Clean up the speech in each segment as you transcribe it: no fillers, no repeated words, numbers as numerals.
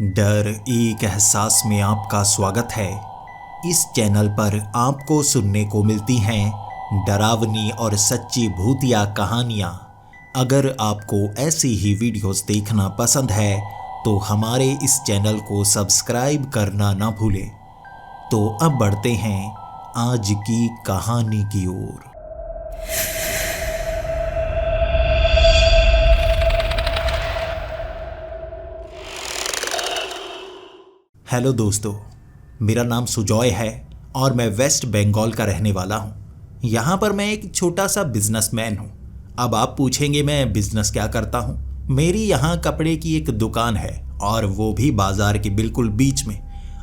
डर एक एहसास में आपका स्वागत है। इस चैनल पर आपको सुनने को मिलती हैं डरावनी और सच्ची भूतिया कहानियाँ। अगर आपको ऐसी ही वीडियोस देखना पसंद है तो हमारे इस चैनल को सब्सक्राइब करना ना भूलें। तो अब बढ़ते हैं आज की कहानी की ओर। हेलो दोस्तों, मेरा नाम सुजॉय है और मैं वेस्ट बंगाल का रहने वाला हूँ। यहाँ पर मैं एक छोटा सा बिजनेसमैन हूँ। अब आप पूछेंगे मैं बिजनेस क्या करता हूँ। मेरी यहाँ कपड़े की एक दुकान है और वो भी बाज़ार के बिल्कुल बीच में।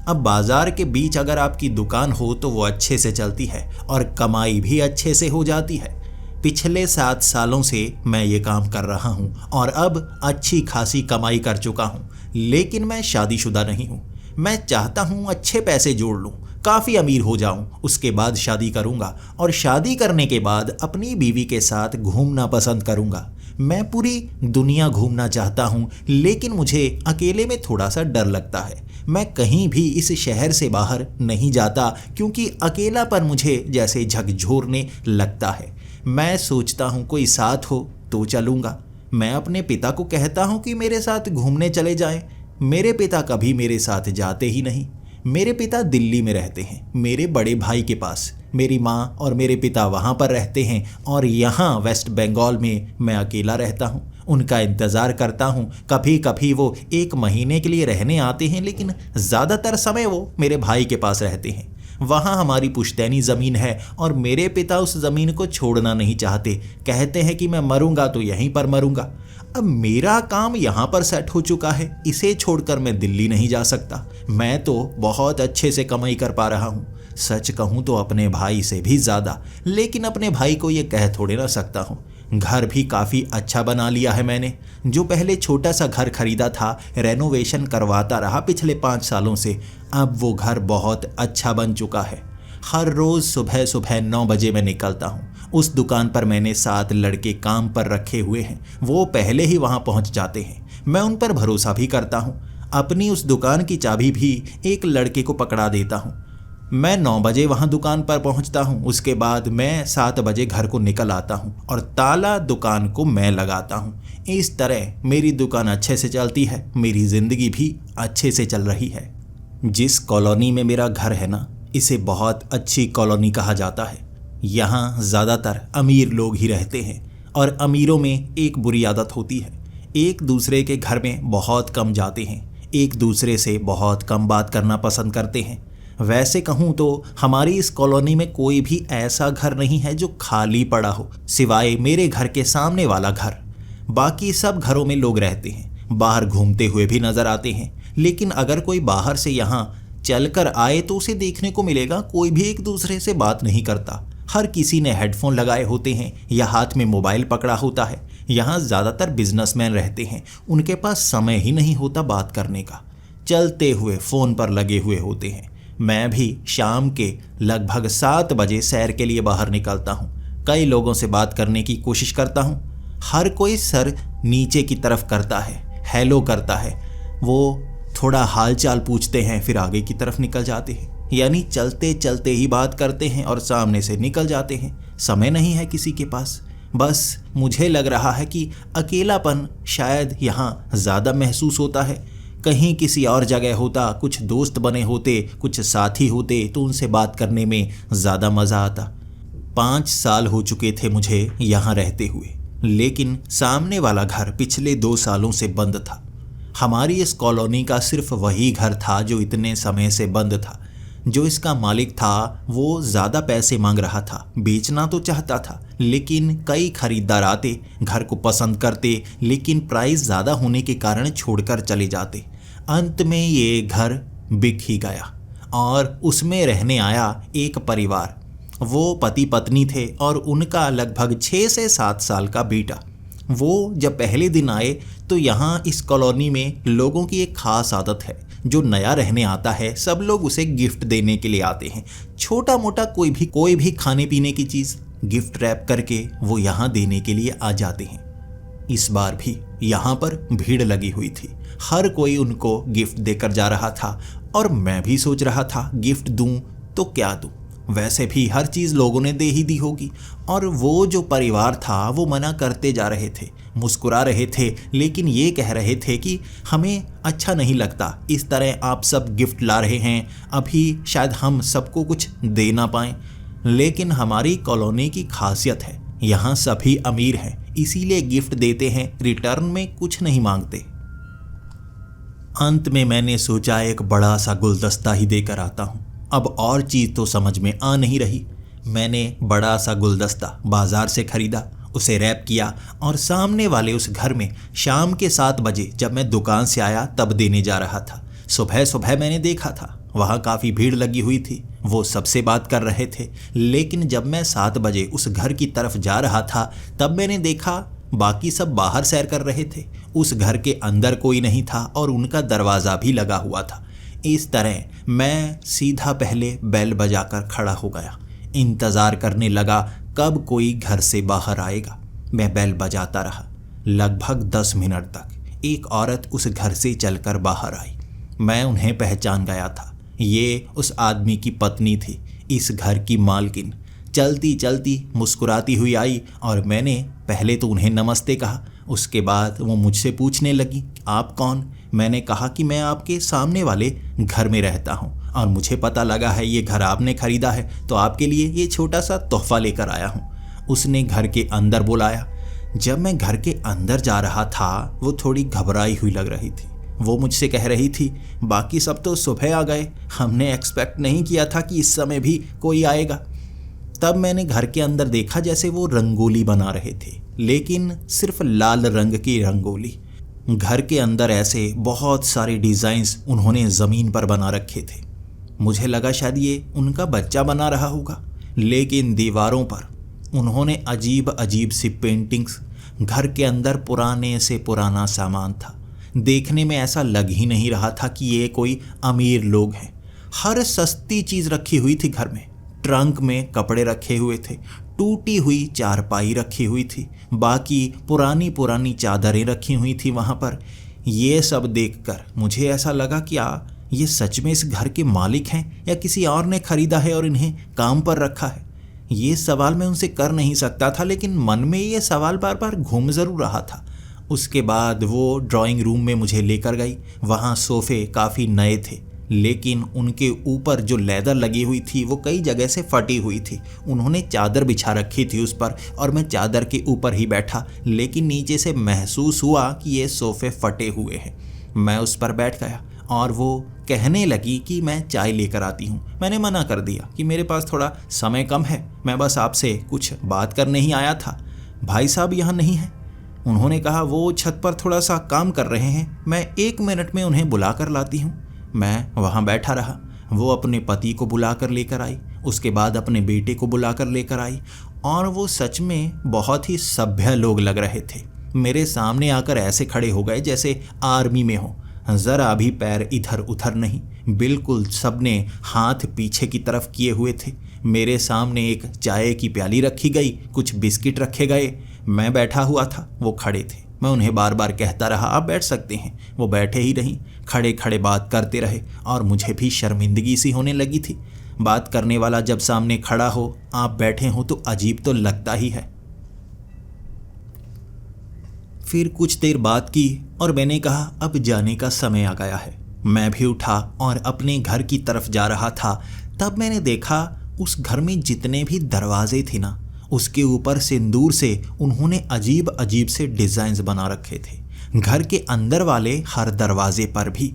अब बाज़ार के बीच अगर आपकी दुकान हो तो वो अच्छे से चलती है और कमाई भी अच्छे से हो जाती है। पिछले 7 सालों से मैं ये काम कर रहा हूँ और अब अच्छी खासी कमाई कर चुका हूँ। लेकिन मैं शादीशुदा नहीं हूँ। मैं चाहता हूँ अच्छे पैसे जोड़ लूँ, काफ़ी अमीर हो जाऊँ, उसके बाद शादी करूँगा और शादी करने के बाद अपनी बीवी के साथ घूमना पसंद करूँगा। मैं पूरी दुनिया घूमना चाहता हूँ, लेकिन मुझे अकेले में थोड़ा सा डर लगता है। मैं कहीं भी इस शहर से बाहर नहीं जाता क्योंकि अकेलापन मुझे जैसे झकझोरने लगता है। मैं सोचता हूँ कोई साथ हो तो चलूँगा। मैं अपने पिता को कहता हूँ कि मेरे साथ घूमने चले जाएं। मेरे पिता कभी मेरे साथ जाते ही नहीं। मेरे पिता दिल्ली में रहते हैं, मेरे बड़े भाई के पास। मेरी माँ और मेरे पिता वहाँ पर रहते हैं और यहाँ वेस्ट बंगाल में मैं अकेला रहता हूँ। उनका इंतज़ार करता हूँ। कभी कभी वो 1 महीने के लिए रहने आते हैं, लेकिन ज़्यादातर समय वो मेरे भाई के पास रहते हैं। वहाँ हमारी पुश्तैनी ज़मीन है और मेरे पिता उस ज़मीन को छोड़ना नहीं चाहते। कहते हैं कि मैं मरूंगा तो यहीं पर मरूंगा। अब मेरा काम यहाँ पर सेट हो चुका है, इसे छोड़कर मैं दिल्ली नहीं जा सकता। मैं तो बहुत अच्छे से कमाई कर पा रहा हूँ, सच कहूँ तो अपने भाई से भी ज़्यादा। लेकिन अपने भाई को ये कह थोड़े ना सकता हूँ। घर भी काफ़ी अच्छा बना लिया है मैंने। जो पहले छोटा सा घर खरीदा था, रेनोवेशन करवाता रहा पिछले 5 सालों से, अब वो घर बहुत अच्छा बन चुका है। हर रोज़ सुबह सुबह 9 बजे मैं निकलता हूँ। उस दुकान पर मैंने 7 लड़के काम पर रखे हुए हैं, वो पहले ही वहाँ पहुँच जाते हैं। मैं उन पर भरोसा भी करता हूँ। अपनी उस दुकान की चाबी भी एक लड़के को पकड़ा देता हूँ। मैं 9 बजे वहाँ दुकान पर पहुँचता हूँ। उसके बाद मैं 7 बजे घर को निकल आता हूँ और ताला दुकान को मैं लगाता हूँ। इस तरह मेरी दुकान अच्छे से चलती है, मेरी ज़िंदगी भी अच्छे से चल रही है। जिस कॉलोनी में मेरा घर है ना, इसे बहुत अच्छी कॉलोनी कहा जाता है। यहाँ ज़्यादातर अमीर लोग ही रहते हैं और अमीरों में एक बुरी आदत होती है, एक दूसरे के घर में बहुत कम जाते हैं, एक दूसरे से बहुत कम बात करना पसंद करते हैं। वैसे कहूँ तो हमारी इस कॉलोनी में कोई भी ऐसा घर नहीं है जो खाली पड़ा हो, सिवाय मेरे घर के सामने वाला घर। बाकी सब घरों में लोग रहते हैं, बाहर घूमते हुए भी नज़र आते हैं। लेकिन अगर कोई बाहर से यहाँ चलकर आए तो उसे देखने को मिलेगा कोई भी एक दूसरे से बात नहीं करता। हर किसी ने हेडफोन लगाए होते हैं या हाथ में मोबाइल पकड़ा होता है। यहाँ ज़्यादातर बिजनेसमैन रहते हैं, उनके पास समय ही नहीं होता बात करने का, चलते हुए फ़ोन पर लगे हुए होते हैं। मैं भी शाम के लगभग 7 बजे सैर के लिए बाहर निकलता हूँ। कई लोगों से बात करने की कोशिश करता हूँ। हर कोई सर नीचे की तरफ करता है, हेलो करता है। वो थोड़ा हाल चाल पूछते हैं, फिर आगे की तरफ निकल जाते हैं। यानी चलते चलते ही बात करते हैं और सामने से निकल जाते हैं। समय नहीं है किसी के पास। बस मुझे लग रहा है कि अकेलापन शायद यहाँ ज़्यादा महसूस होता है। कहीं किसी और जगह होता, कुछ दोस्त बने होते, कुछ साथी होते तो उनसे बात करने में ज़्यादा मज़ा आता। 5 साल हो चुके थे मुझे यहाँ रहते हुए, लेकिन सामने वाला घर पिछले 2 सालों से बंद था। हमारी इस कॉलोनी का सिर्फ वही घर था जो इतने समय से बंद था। जो इसका मालिक था वो ज़्यादा पैसे मांग रहा था, बेचना तो चाहता था, लेकिन कई खरीदार आते, घर को पसंद करते, लेकिन प्राइस ज़्यादा होने के कारण छोड़कर चले जाते। अंत में ये घर बिक ही गया और उसमें रहने आया एक परिवार। वो पति पत्नी थे और उनका लगभग 6 से 7 साल का बेटा। वो जब पहले दिन आए तो यहाँ इस कॉलोनी में लोगों की एक ख़ास आदत है, जो नया रहने आता है सब लोग उसे गिफ्ट देने के लिए आते हैं। छोटा मोटा कोई भी खाने पीने की चीज़ गिफ्ट रैप करके वो यहाँ देने के लिए आ जाते हैं। इस बार भी यहाँ पर भीड़ लगी हुई थी। हर कोई उनको गिफ्ट देकर जा रहा था और मैं भी सोच रहा था गिफ्ट दूं तो क्या दूं। वैसे भी हर चीज़ लोगों ने दे ही दी होगी। और वो जो परिवार था वो मना करते जा रहे थे, मुस्कुरा रहे थे, लेकिन ये कह रहे थे कि हमें अच्छा नहीं लगता इस तरह आप सब गिफ्ट ला रहे हैं, अभी शायद हम सबको कुछ दे ना पाएँ। लेकिन हमारी कॉलोनी की खासियत है, यहाँ सभी अमीर हैं, इसीलिए गिफ्ट देते हैं, रिटर्न में कुछ नहीं मांगते। अंत में मैंने सोचा एक बड़ा सा गुलदस्ता ही देकर आता हूँ। अब और चीज़ तो समझ में आ नहीं रही। मैंने बड़ा सा गुलदस्ता बाजार से खरीदा, उसे रैप किया और सामने वाले उस घर में शाम के 7 बजे जब मैं दुकान से आया तब देने जा रहा था। सुबह सुबह मैंने देखा था वहाँ काफ़ी भीड़ लगी हुई थी, वो सबसे बात कर रहे थे। लेकिन जब मैं 7 बजे उस घर की तरफ जा रहा था तब मैंने देखा बाकी सब बाहर सैर कर रहे थे। उस घर के अंदर कोई नहीं था और उनका दरवाज़ा भी लगा हुआ था। इस तरह मैं सीधा पहले बेल बजाकर खड़ा हो गया, इंतज़ार करने लगा कब कोई घर से बाहर आएगा। मैं बेल बजाता रहा। लगभग 10 मिनट तक एक औरत उस घर से चलकर बाहर आई। मैं उन्हें पहचान गया था, ये उस आदमी की पत्नी थी, इस घर की मालकिन। चलती चलती मुस्कुराती हुई आई और मैंने पहले तो उन्हें नमस्ते कहा। उसके बाद वो मुझसे पूछने लगी आप कौन। मैंने कहा कि मैं आपके सामने वाले घर में रहता हूँ और मुझे पता लगा है ये घर आपने खरीदा है, तो आपके लिए ये छोटा सा तोहफा लेकर आया हूँ। उसने घर के अंदर बुलाया। जब मैं घर के अंदर जा रहा था वो थोड़ी घबराई हुई लग रही थी। वो मुझसे कह रही थी बाकी सब तो सुबह आ गए, हमने एक्सपेक्ट नहीं किया था कि इस समय भी कोई आएगा। तब मैंने घर के अंदर देखा जैसे वो रंगोली बना रहे थे, लेकिन सिर्फ लाल रंग की रंगोली। घर के अंदर ऐसे बहुत सारे डिज़ाइंस उन्होंने ज़मीन पर बना रखे थे। मुझे लगा शायद ये उनका बच्चा बना रहा होगा, लेकिन दीवारों पर उन्होंने अजीब अजीब सी पेंटिंग्स। घर के अंदर पुराने से पुराना सामान था, देखने में ऐसा लग ही नहीं रहा था कि ये कोई अमीर लोग हैं। हर सस्ती चीज़ रखी हुई थी घर में। ट्रंक में कपड़े रखे हुए थे, टूटी हुई चारपाई रखी हुई थी, बाकी पुरानी पुरानी चादरें रखी हुई थी वहाँ पर। ये सब देखकर मुझे ऐसा लगा कि ये सच में इस घर के मालिक हैं या किसी और ने खरीदा है और इन्हें काम पर रखा है। ये सवाल मैं उनसे कर नहीं सकता था, लेकिन मन में ये सवाल बार बार घूम ज़रूर रहा था। उसके बाद वो ड्राइंग रूम में मुझे लेकर गई। वहाँ सोफ़े काफ़ी नए थे, लेकिन उनके ऊपर जो लेदर लगी हुई थी वो कई जगह से फटी हुई थी। उन्होंने चादर बिछा रखी थी उस पर और मैं चादर के ऊपर ही बैठा, लेकिन नीचे से महसूस हुआ कि ये सोफ़े फटे हुए हैं। मैं उस पर बैठ गया और वो कहने लगी कि मैं चाय लेकर आती हूँ। मैंने मना कर दिया कि मेरे पास थोड़ा समय कम है, मैं बस आपसे कुछ बात करने ही आया था। भाई साहब यहाँ नहीं हैं। उन्होंने कहा वो छत पर थोड़ा सा काम कर रहे हैं, मैं 1 मिनट में उन्हें बुला कर लाती हूँ। मैं वहाँ बैठा रहा। वो अपने पति को बुलाकर लेकर आई, उसके बाद अपने बेटे को बुलाकर लेकर आई और वो सच में बहुत ही सभ्य लोग लग रहे थे। मेरे सामने आकर ऐसे खड़े हो गए जैसे आर्मी में हो, ज़रा भी पैर इधर उधर नहीं, बिल्कुल सबने हाथ पीछे की तरफ किए हुए थे। मेरे सामने एक चाय की प्याली रखी गई, कुछ बिस्किट रखे गए। मैं बैठा हुआ था, वो खड़े थे। मैं उन्हें बार बार कहता रहा आप बैठ सकते हैं, वो बैठे ही नहीं, खड़े खड़े बात करते रहे और मुझे भी शर्मिंदगी सी होने लगी थी। बात करने वाला जब सामने खड़ा हो, आप बैठे हो तो अजीब तो लगता ही है। फिर कुछ देर बात की और मैंने कहा अब जाने का समय आ गया है। मैं भी उठा और अपने घर की तरफ जा रहा था। तब मैंने देखा उस घर में जितने भी दरवाजे थे ना, उसके ऊपर सिंदूर से उन्होंने अजीब अजीब से डिज़ाइंस बना रखे थे। घर के अंदर वाले हर दरवाजे पर भी।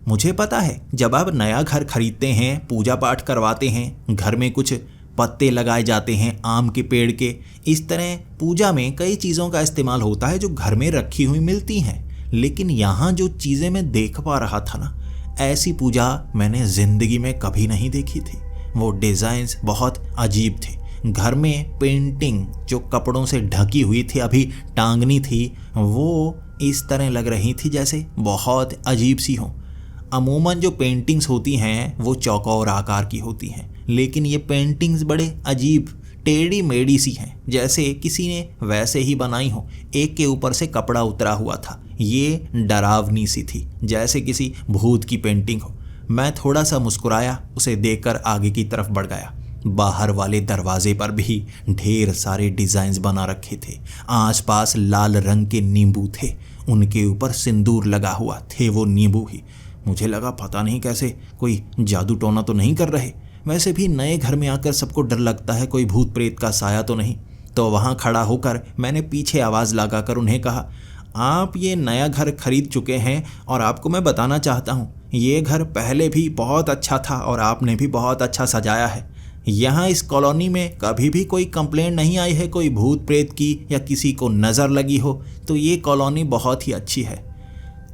मुझे पता है जब आप नया घर खरीदते हैं, पूजा पाठ करवाते हैं, घर में कुछ पत्ते लगाए जाते हैं आम के पेड़ के, इस तरह पूजा में कई चीज़ों का इस्तेमाल होता है जो घर में रखी हुई मिलती हैं। लेकिन यहाँ जो चीज़ें मैं देख पा रहा था ना, ऐसी पूजा मैंने ज़िंदगी में कभी नहीं देखी थी। वो डिज़ाइंस बहुत अजीब थे। घर में पेंटिंग जो कपड़ों से ढकी हुई थी, अभी टांगनी थी, वो इस तरह लग रही थी जैसे बहुत अजीब सी हो। अमूमन जो पेंटिंग्स होती हैं वो चौकोर आकार की होती हैं, लेकिन ये पेंटिंग्स बड़े अजीब टेढ़ी मेढ़ी सी हैं, जैसे किसी ने वैसे ही बनाई हो। एक के ऊपर से कपड़ा उतरा हुआ था। ये डरावनी सी थी, जैसे किसी भूत की पेंटिंग हो। मैं थोड़ा सा मुस्कुराया, उसे देखकर आगे की तरफ बढ़ गया। बाहर वाले दरवाजे पर भी ढेर सारे डिजाइन्स बना रखे थे। आसपास लाल रंग के नींबू थे, उनके ऊपर सिंदूर लगा हुआ थे वो नींबू ही। मुझे लगा पता नहीं कैसे कोई जादू टोना तो नहीं कर रहे। वैसे भी नए घर में आकर सबको डर लगता है, कोई भूत प्रेत का साया तो नहीं। तो वहाँ खड़ा होकर मैंने पीछे आवाज़ लगाकर उन्हें कहा, आप ये नया घर खरीद चुके हैं और आपको मैं बताना चाहता हूँ, ये घर पहले भी बहुत अच्छा था और आपने भी बहुत अच्छा सजाया है। यहाँ इस कॉलोनी में कभी भी कोई कंप्लेंट नहीं आई है कोई भूत प्रेत की या किसी को नज़र लगी हो, तो ये कॉलोनी बहुत ही अच्छी है।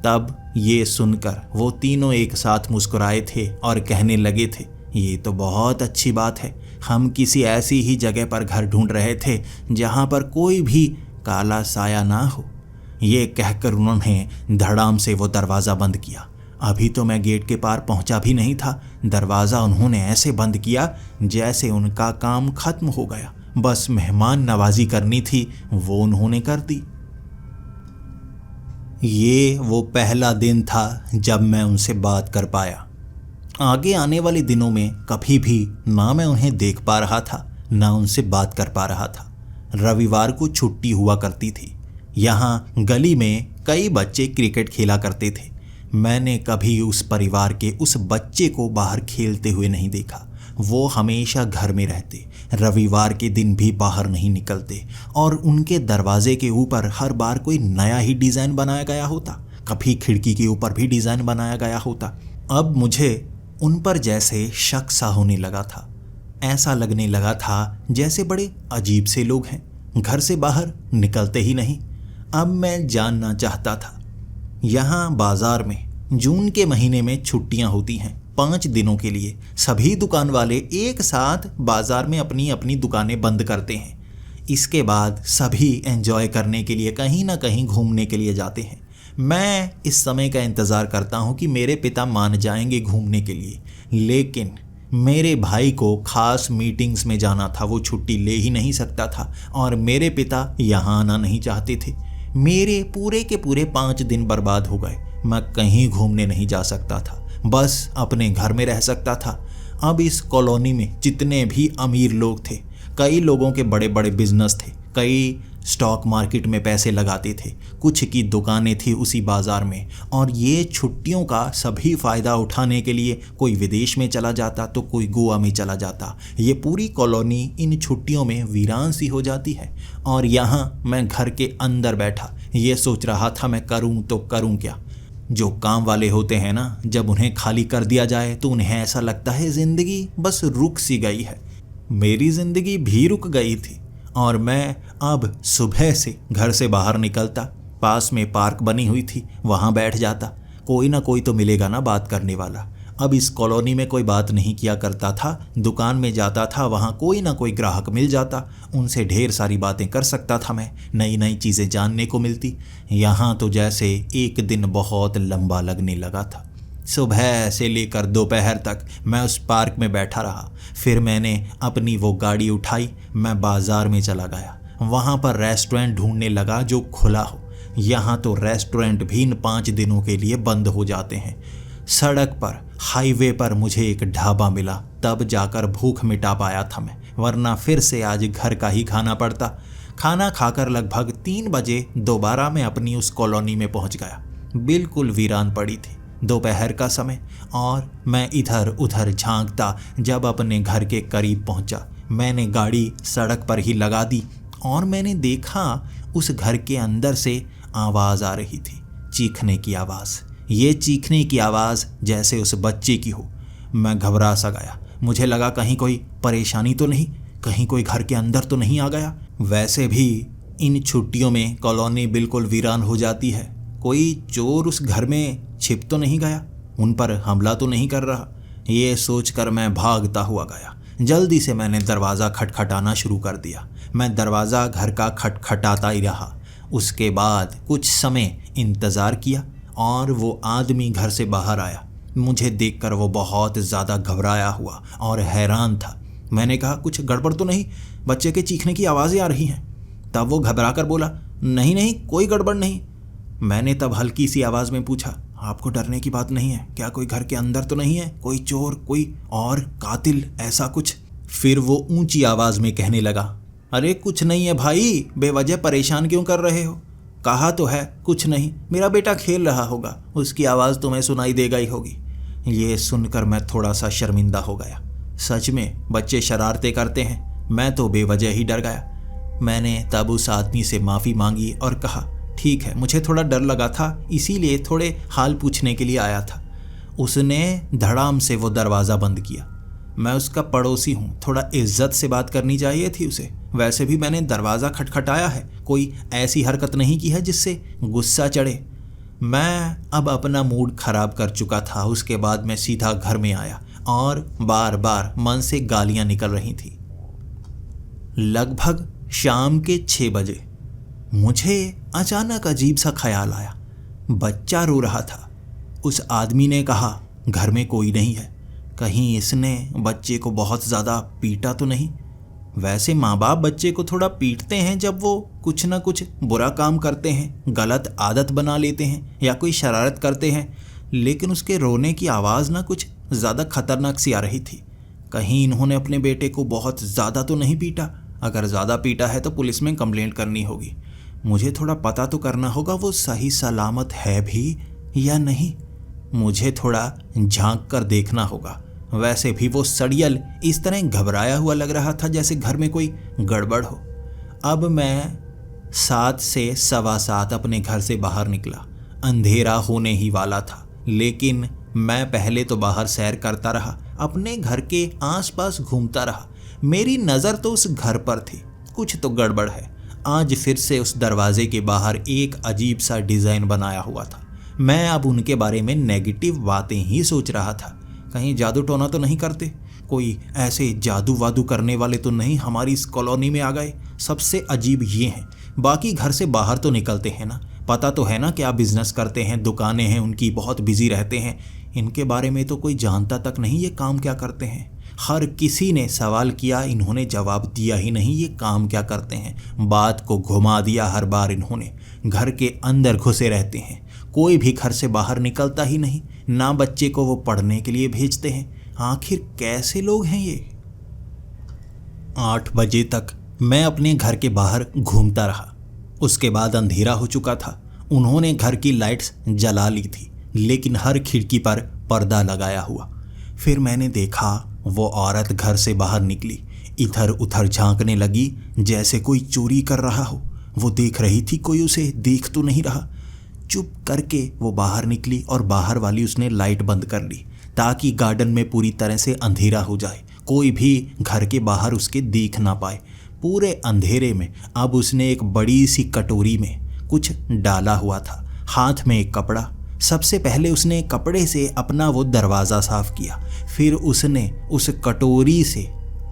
तब ये सुनकर वो तीनों एक साथ मुस्कुराए थे और कहने लगे थे, ये तो बहुत अच्छी बात है। हम किसी ऐसी ही जगह पर घर ढूंढ रहे थे जहाँ पर कोई भी काला साया ना हो। ये कहकर उन्होंने धड़ाम से वो दरवाज़ा बंद किया। अभी तो मैं गेट के पार पहुंचा भी नहीं था, दरवाज़ा उन्होंने ऐसे बंद किया जैसे उनका काम खत्म हो गया। बस मेहमान नवाजी करनी थी, वो उन्होंने कर दी। ये वो पहला दिन था जब मैं उनसे बात कर पाया। आगे आने वाले दिनों में कभी भी ना मैं उन्हें देख पा रहा था, ना उनसे बात कर पा रहा था। रविवार को छुट्टी हुआ करती थी। यहाँ गली में कई बच्चे क्रिकेट खेला करते थे। मैंने कभी उस परिवार के उस बच्चे को बाहर खेलते हुए नहीं देखा। वो हमेशा घर में रहते, रविवार के दिन भी बाहर नहीं निकलते और उनके दरवाजे के ऊपर हर बार कोई नया ही डिज़ाइन बनाया गया होता। कभी खिड़की के ऊपर भी डिज़ाइन बनाया गया होता। अब मुझे उन पर जैसे शक सा होने लगा था। ऐसा लगने लगा था जैसे बड़े अजीब से लोग हैं, घर से बाहर निकलते ही नहीं। अब मैं जानना चाहता था। यहाँ बाजार में जून के महीने में छुट्टियाँ होती हैं 5 दिनों के लिए। सभी दुकान वाले एक साथ बाजार में अपनी अपनी दुकानें बंद करते हैं। इसके बाद सभी एंजॉय करने के लिए कहीं ना कहीं घूमने के लिए जाते हैं। मैं इस समय का इंतज़ार करता हूँ कि मेरे पिता मान जाएंगे घूमने के लिए, लेकिन मेरे भाई को खास मीटिंग्स में जाना था। वो छुट्टी ले ही नहीं सकता था और मेरे पिता यहाँ आना नहीं चाहते थे। मेरे पूरे के पूरे 5 दिन बर्बाद हो गए। मैं कहीं घूमने नहीं जा सकता था, बस अपने घर में रह सकता था। अब इस कॉलोनी में जितने भी अमीर लोग थे, कई लोगों के बड़े बड़े बिजनेस थे, कई स्टॉक मार्केट में पैसे लगाते थे, कुछ की दुकानें थी उसी बाज़ार में। और ये छुट्टियों का सभी फ़ायदा उठाने के लिए कोई विदेश में चला जाता तो कोई गोवा में चला जाता। ये पूरी कॉलोनी इन छुट्टियों में वीरान सी हो जाती है। और यहाँ मैं घर के अंदर बैठा ये सोच रहा था मैं करूँ तो करूँ क्या। जो काम वाले होते हैं ना, जब उन्हें खाली कर दिया जाए तो उन्हें ऐसा लगता है ज़िंदगी बस रुक सी गई है। मेरी ज़िंदगी भी रुक गई थी और मैं अब सुबह से घर से बाहर निकलता, पास में पार्क बनी हुई थी, वहाँ बैठ जाता। कोई ना कोई तो मिलेगा ना बात करने वाला। अब इस कॉलोनी में कोई बात नहीं किया करता था। दुकान में जाता था, वहाँ कोई ना कोई ग्राहक मिल जाता, उनसे ढेर सारी बातें कर सकता था मैं, नई नई चीज़ें जानने को मिलती। यहाँ तो जैसे एक दिन बहुत लंबा लगने लगा था। सुबह से लेकर दोपहर तक मैं उस पार्क में बैठा रहा। फिर मैंने अपनी वो गाड़ी उठाई, मैं बाज़ार में चला गया। वहाँ पर रेस्टोरेंट ढूंढने लगा जो खुला हो। यहाँ तो रेस्टोरेंट भी इन 5 दिनों के लिए बंद हो जाते हैं। सड़क पर, हाईवे पर मुझे एक ढाबा मिला, तब जाकर भूख मिटा पाया था मैं, वरना फिर से आज घर का ही खाना पड़ता। खाना खाकर लगभग 3 बजे दोबारा मैं अपनी उस कॉलोनी में पहुँच गया। बिल्कुल वीरान पड़ी थी, दोपहर का समय, और मैं इधर उधर झांकता जब अपने घर के करीब पहुंचा। मैंने गाड़ी सड़क पर ही लगा दी और मैंने देखा उस घर के अंदर से आवाज़ आ रही थी, चीखने की आवाज़। ये चीखने की आवाज़ जैसे उस बच्चे की हो। मैं घबरा सा गया। मुझे लगा कहीं कोई परेशानी तो नहीं, कहीं कोई घर के अंदर तो नहीं आ गया। वैसे भी इन छुट्टियों में कॉलोनी बिल्कुल वीरान हो जाती है। कोई चोर उस घर में छिप तो नहीं गया, उन पर हमला तो नहीं कर रहा। ये सोचकर मैं भागता हुआ गया। जल्दी से मैंने दरवाज़ा खटखटाना शुरू कर दिया। मैं दरवाज़ा घर का खटखटाता ही रहा। उसके बाद कुछ समय इंतज़ार किया और वो आदमी घर से बाहर आया। मुझे देखकर वो बहुत ज़्यादा घबराया हुआ और हैरान था। मैंने कहा, कुछ गड़बड़ तो नहीं? बच्चे के चीखने की आवाज़ें आ रही हैं। तब वो घबरा कर बोला, नहीं नहीं, कोई गड़बड़ नहीं। मैंने तब हल्की सी आवाज़ में पूछा, आपको डरने की बात नहीं है क्या? कोई घर के अंदर तो नहीं है? कोई चोर, कोई और कातिल, ऐसा कुछ? फिर वो ऊंची आवाज़ में कहने लगा, अरे कुछ नहीं है भाई, बेवजह परेशान क्यों कर रहे हो? कहा तो है कुछ नहीं, मेरा बेटा खेल रहा होगा, उसकी आवाज़ तुम्हें सुनाई देगा ही होगी। ये सुनकर मैं थोड़ा सा शर्मिंदा हो गया। सच में बच्चे शरारतें करते हैं, मैं तो बेवजह ही डर गया। मैंने तब उस आदमी से माफ़ी मांगी और कहा, ठीक है, मुझे थोड़ा डर लगा था, इसीलिए थोड़े हाल पूछने के लिए आया था। उसने धड़ाम से वो दरवाज़ा बंद किया। मैं उसका पड़ोसी हूँ, थोड़ा इज्जत से बात करनी चाहिए थी उसे। वैसे भी मैंने दरवाज़ा खटखटाया है, कोई ऐसी हरकत नहीं की है जिससे गुस्सा चढ़े। मैं अब अपना मूड खराब कर चुका था। उसके बाद मैं सीधा घर में आया और बार बार मन से गालियाँ निकल रही थी। लगभग शाम के 6 बजे मुझे अचानक अजीब सा ख्याल आया। बच्चा रो रहा था। उस आदमी ने कहा, घर में कोई नहीं है, कहीं इसने बच्चे को बहुत ज़्यादा पीटा तो नहीं? वैसे माँ बाप बच्चे को थोड़ा पीटते हैं जब वो कुछ ना कुछ बुरा काम करते हैं, गलत आदत बना लेते हैं या कोई शरारत करते हैं, लेकिन उसके रोने की आवाज़ ना कुछ ज़्यादा खतरनाक सी आ रही थी। कहीं इन्होंने अपने बेटे को बहुत ज़्यादा तो नहीं पीटा? अगर ज़्यादा पीटा है तो पुलिस में कंप्लेंट करनी होगी। मुझे थोड़ा पता तो करना होगा वो सही सलामत है भी या नहीं। मुझे थोड़ा झांक कर देखना होगा। वैसे भी वो सड़ियल इस तरह घबराया हुआ लग रहा था जैसे घर में कोई गड़बड़ हो। अब मैं 7 से 7:15 अपने घर से बाहर निकला। अंधेरा होने ही वाला था, लेकिन मैं पहले तो बाहर सैर करता रहा, अपने घर के आसपास घूमता रहा। मेरी नज़र तो उस घर पर थी, कुछ तो गड़बड़ है। आज फिर से उस दरवाजे के बाहर एक अजीब सा डिज़ाइन बनाया हुआ था। मैं अब उनके बारे में नेगेटिव बातें ही सोच रहा था। कहीं जादू टोना तो नहीं करते? कोई ऐसे जादू वादू करने वाले तो नहीं हमारी इस कॉलोनी में आ गए? सबसे अजीब ये हैं, बाकी घर से बाहर तो निकलते हैं ना, पता तो है ना क्या बिजनेस करते हैं, दुकानें हैं उनकी, बहुत बिजी रहते हैं। इनके बारे में तो कोई जानता तक नहीं ये काम क्या करते हैं। हर किसी ने सवाल किया, इन्होंने जवाब दिया ही नहीं ये काम क्या करते हैं। बात को घुमा दिया हर बार इन्होंने। घर के अंदर घुसे रहते हैं, कोई भी घर से बाहर निकलता ही नहीं, ना बच्चे को वो पढ़ने के लिए भेजते हैं। आखिर कैसे लोग हैं ये? 8 बजे तक मैं अपने घर के बाहर घूमता रहा। उसके बाद अंधेरा हो चुका था। उन्होंने घर की लाइट्स जला ली थी, लेकिन हर खिड़की पर पर्दा लगाया हुआ। फिर मैंने देखा वो औरत घर से बाहर निकली, इधर उधर झांकने लगी जैसे कोई चोरी कर रहा हो। वो देख रही थी कोई उसे देख तो नहीं रहा। चुप करके वो बाहर निकली और बाहर वाली उसने लाइट बंद कर ली ताकि गार्डन में पूरी तरह से अंधेरा हो जाए, कोई भी घर के बाहर उसके देख ना पाए। पूरे अंधेरे में अब उसने एक बड़ी सी कटोरी में कुछ डाला हुआ था, हाथ में एक कपड़ा। सबसे पहले उसने कपड़े से अपना वो दरवाज़ा साफ किया, फिर उसने उस कटोरी से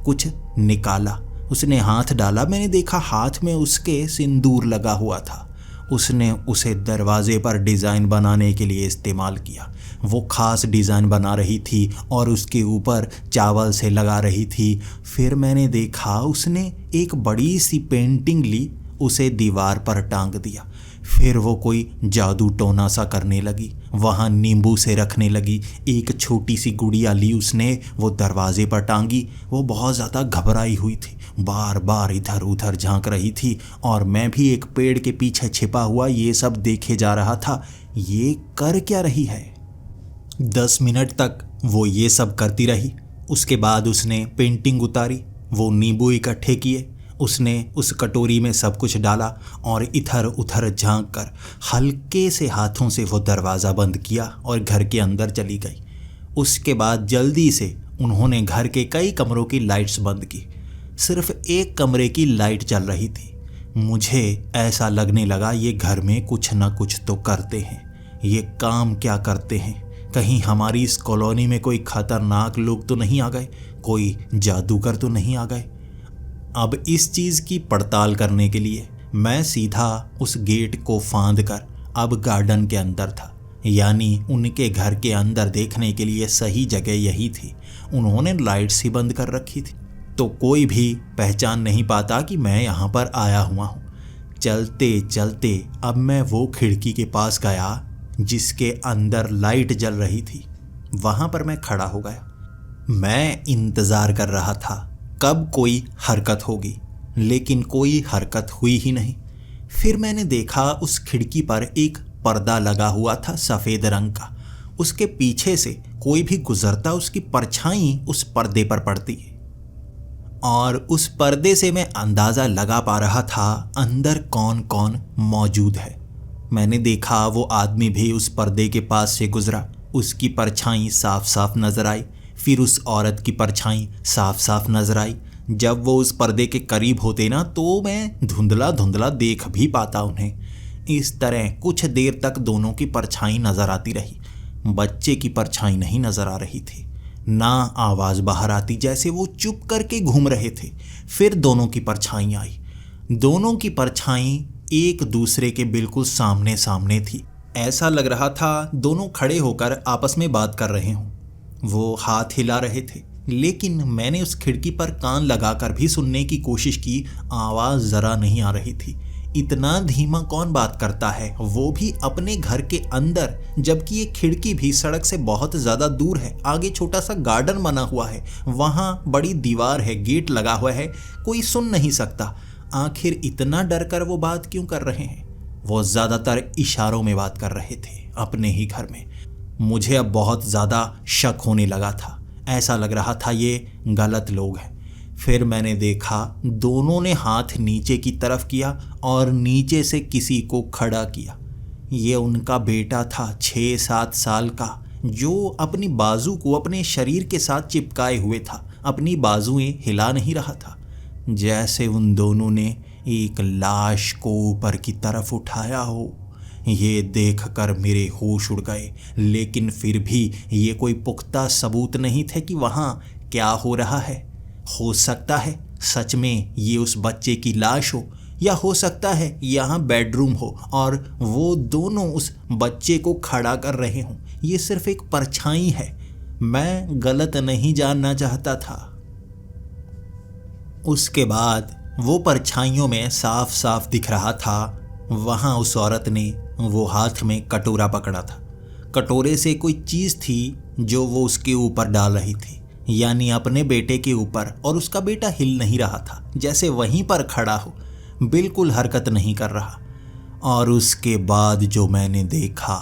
कुछ निकाला। उसने हाथ डाला, मैंने देखा हाथ में उसके सिंदूर लगा हुआ था। उसने उसे दरवाजे पर डिज़ाइन बनाने के लिए इस्तेमाल किया। वो ख़ास डिज़ाइन बना रही थी और उसके ऊपर चावल से लगा रही थी। फिर मैंने देखा उसने एक बड़ी सी पेंटिंग ली, उसे दीवार पर टांग दिया। फिर वो कोई जादू टोना सा करने लगी, वहाँ नींबू से रखने लगी। एक छोटी सी गुड़िया ली उसने, वो दरवाजे पर टांगी। वो बहुत ज़्यादा घबराई हुई थी, बार बार इधर उधर झांक रही थी और मैं भी एक पेड़ के पीछे छिपा हुआ ये सब देखे जा रहा था। ये कर क्या रही है? 10 मिनट तक वो ये सब करती रही। उसके बाद उसने पेंटिंग उतारी, वो नींबू इकट्ठे किए, उसने उस कटोरी में सब कुछ डाला और इधर उधर झांक कर हल्के से हाथों से वो दरवाज़ा बंद किया और घर के अंदर चली गई। उसके बाद जल्दी से उन्होंने घर के कई कमरों की लाइट्स बंद की, सिर्फ एक कमरे की लाइट जल रही थी। मुझे ऐसा लगने लगा ये घर में कुछ ना कुछ तो करते हैं। ये काम क्या करते हैं? कहीं हमारी इस कॉलोनी में कोई खतरनाक लोग तो नहीं आ गए, कोई जादूगर तो नहीं आ गए? अब इस चीज़ की पड़ताल करने के लिए मैं सीधा उस गेट को फांद कर अब गार्डन के अंदर था, यानी उनके घर के अंदर देखने के लिए सही जगह यही थी। उन्होंने लाइट्स ही बंद कर रखी थी। तो कोई भी पहचान नहीं पाता कि मैं यहाँ पर आया हुआ हूँ। चलते चलते अब मैं वो खिड़की के पास गया जिसके अंदर लाइट जल रही थी। वहाँ पर मैं खड़ा हो गया। मैं इंतज़ार कर रहा था कब कोई हरकत होगी, लेकिन कोई हरकत हुई ही नहीं। फिर मैंने देखा उस खिड़की पर एक पर्दा लगा हुआ था सफ़ेद रंग का। उसके पीछे से कोई भी गुजरता उसकी परछाई उस पर्दे पर पड़ती है, और उस पर्दे से मैं अंदाज़ा लगा पा रहा था अंदर कौन कौन मौजूद है। मैंने देखा वो आदमी भी उस पर्दे के पास से गुजरा, उसकी परछाई साफ साफ नज़र आई। फिर उस औरत की परछाई साफ साफ नज़र आई। जब वो उस पर्दे के करीब होते ना तो मैं धुंधला धुंधला देख भी पाता उन्हें। इस तरह कुछ देर तक दोनों की परछाई नज़र आती रही। बच्चे की परछाई नहीं नज़र आ रही थी, ना आवाज़ बाहर आती, जैसे वो चुप करके घूम रहे थे। फिर दोनों की परछाई आई। दोनों की परछाई एक दूसरे के बिल्कुल सामने सामने थी। ऐसा लग रहा था दोनों खड़े होकर आपस में बात कर रहे हों। वो हाथ हिला रहे थे, लेकिन मैंने उस खिड़की पर कान लगाकर भी सुनने की कोशिश की। आवाज़ ज़रा नहीं आ रही थी। इतना धीमा कौन बात करता है, वो भी अपने घर के अंदर, जबकि ये खिड़की भी सड़क से बहुत ज़्यादा दूर है। आगे छोटा सा गार्डन बना हुआ है, वहाँ बड़ी दीवार है, गेट लगा हुआ है, कोई सुन नहीं सकता। आखिर इतना डर कर वो बात क्यों कर रहे हैं? वो ज़्यादातर इशारों में बात कर रहे थे अपने ही घर में। मुझे अब बहुत ज़्यादा शक होने लगा था। ऐसा लग रहा था ये गलत लोग हैं। फिर मैंने देखा दोनों ने हाथ नीचे की तरफ किया और नीचे से किसी को खड़ा किया। ये उनका बेटा था 6-7 साल का, जो अपनी बाजू को अपने शरीर के साथ चिपकाए हुए था। अपनी बाजुएं हिला नहीं रहा था। जैसे उन दोनों ने एक लाश को ऊपर की तरफ उठाया हो। ये देखकर मेरे होश उड़ गए, लेकिन फिर भी ये कोई पुख्ता सबूत नहीं थे कि वहाँ क्या हो रहा है। हो सकता है सच में ये उस बच्चे की लाश हो, या हो सकता है यहाँ बेडरूम हो और वो दोनों उस बच्चे को खड़ा कर रहे हों। ये सिर्फ एक परछाई है। मैं गलत नहीं जानना चाहता था। उसके बाद वो परछाइयों में साफ साफ दिख रहा था, वहाँ उस औरत ने वो हाथ में कटोरा पकड़ा था। कटोरे से कोई चीज़ थी जो वो उसके ऊपर डाल रही थी, यानी अपने बेटे के ऊपर, और उसका बेटा हिल नहीं रहा था, जैसे वहीं पर खड़ा हो, बिल्कुल हरकत नहीं कर रहा। और उसके बाद जो मैंने देखा,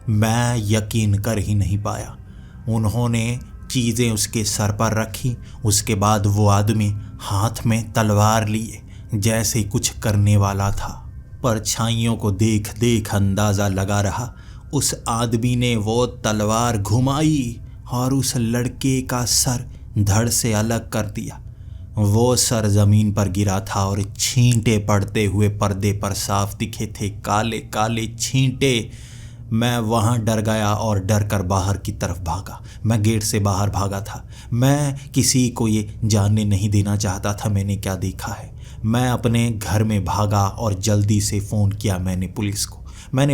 मैं यकीन कर ही नहीं पाया। उन्होंने चीज़ें उसके सर पर रखी। उसके बाद वो आदमी हाथ में तलवार लिए जैसे कुछ करने वाला था। परछाइयों को देख देख अंदाज़ा लगा रहा। उस आदमी ने वो तलवार घुमाई और उस लड़के का सर धड़ से अलग कर दिया। वो सर ज़मीन पर गिरा था और छींटे पड़ते हुए पर्दे पर साफ दिखे थे, काले काले छींटे। मैं वहाँ डर गया और डर कर बाहर की तरफ भागा। मैं गेट से बाहर भागा था। मैं किसी को ये जानने नहीं देना चाहता था मैंने क्या देखा है। मैं अपने घर में भागा और जल्दी से फ़ोन किया मैंने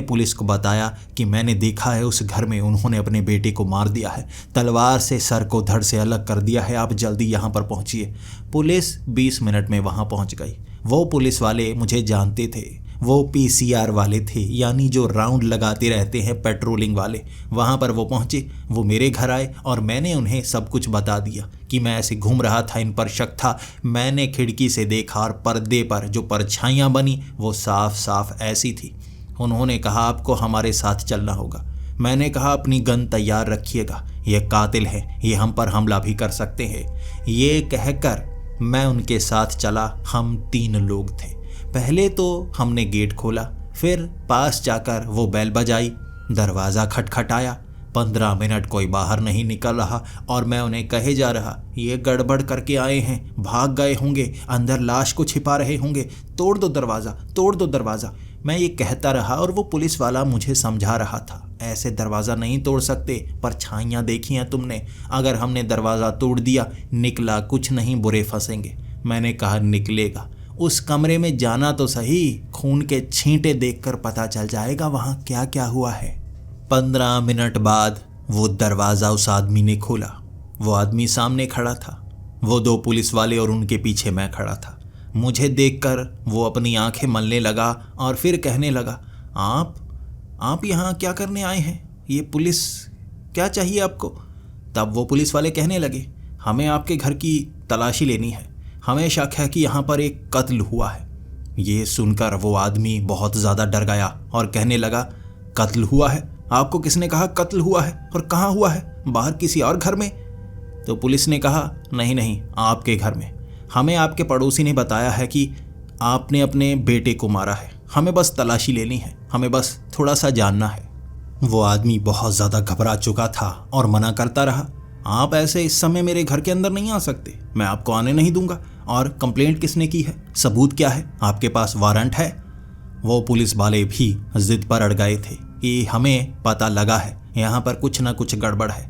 पुलिस को बताया कि मैंने देखा है उस घर में उन्होंने अपने बेटे को मार दिया है, तलवार से सर को धड़ से अलग कर दिया है, आप जल्दी यहाँ पर पहुँचिए। पुलिस 20 मिनट में वहाँ पहुँच गई। वो पुलिस वाले मुझे जानते थे। वो पीसीआर वाले थे, यानी जो राउंड लगाते रहते हैं, पेट्रोलिंग वाले। वहाँ पर वो पहुँचे, वो मेरे घर आए और मैंने उन्हें सब कुछ बता दिया कि मैं ऐसे घूम रहा था, इन पर शक था। मैंने खिड़की से देखा और पर्दे पर जो परछाइयाँ बनी वो साफ साफ ऐसी थी। उन्होंने कहा आपको हमारे साथ चलना होगा। मैंने कहा अपनी गन तैयार रखिएगा, ये कातिल है, ये हम पर हमला भी कर सकते हैं। ये कहकर मैं उनके साथ चला। हम 3 लोग थे। पहले तो हमने गेट खोला, फिर पास जाकर वो बेल बजाई, दरवाज़ा खटखटाया। 15 मिनट कोई बाहर नहीं निकल रहा और मैं उन्हें कहे जा रहा ये गड़बड़ करके आए हैं, भाग गए होंगे, अंदर लाश को छिपा रहे होंगे, तोड़ दो दरवाज़ा, तोड़ दो दरवाज़ा। मैं ये कहता रहा और वो पुलिस वाला मुझे समझा रहा था ऐसे दरवाज़ा नहीं तोड़ सकते, परछाइयाँ देखी हैं तुमने, अगर हमने दरवाज़ा तोड़ दिया निकला कुछ नहीं, बुरे फंसेंगे। मैंने कहा निकलेगा, उस कमरे में जाना तो सही, खून के छींटे देखकर पता चल जाएगा वहाँ क्या क्या हुआ है। 15 मिनट बाद वो दरवाज़ा उस आदमी ने खोला। वो आदमी सामने खड़ा था। वो दो पुलिस वाले और उनके पीछे मैं खड़ा था। मुझे देखकर वो अपनी आंखें मलने लगा और फिर कहने लगा, आप यहाँ क्या करने आए हैं? ये पुलिस, क्या चाहिए आपको? तब वो पुलिस वाले कहने लगे, हमें आपके घर की तलाशी लेनी है, हमें शक है कि यहाँ पर एक कत्ल हुआ है। ये सुनकर वो आदमी बहुत ज़्यादा डर गया और कहने लगा, कत्ल हुआ है? आपको किसने कहा कत्ल हुआ है? और कहाँ हुआ है? बाहर किसी और घर में? तो पुलिस ने कहा, नहीं, आपके घर में। हमें आपके पड़ोसी ने बताया है कि आपने अपने बेटे को मारा है। हमें बस तलाशी लेनी है, हमें बस थोड़ा सा जानना है। वो आदमी बहुत ज़्यादा घबरा चुका था और मना करता रहा, आप ऐसे इस समय मेरे घर के अंदर नहीं आ सकते, मैं आपको आने नहीं दूंगा। और कंप्लेंट किसने की है? सबूत क्या है? आपके पास वारंट है? वो पुलिस वाले भी जिद पर अड़ गए थे कि हमें पता लगा है यहाँ पर कुछ ना कुछ गड़बड़ है,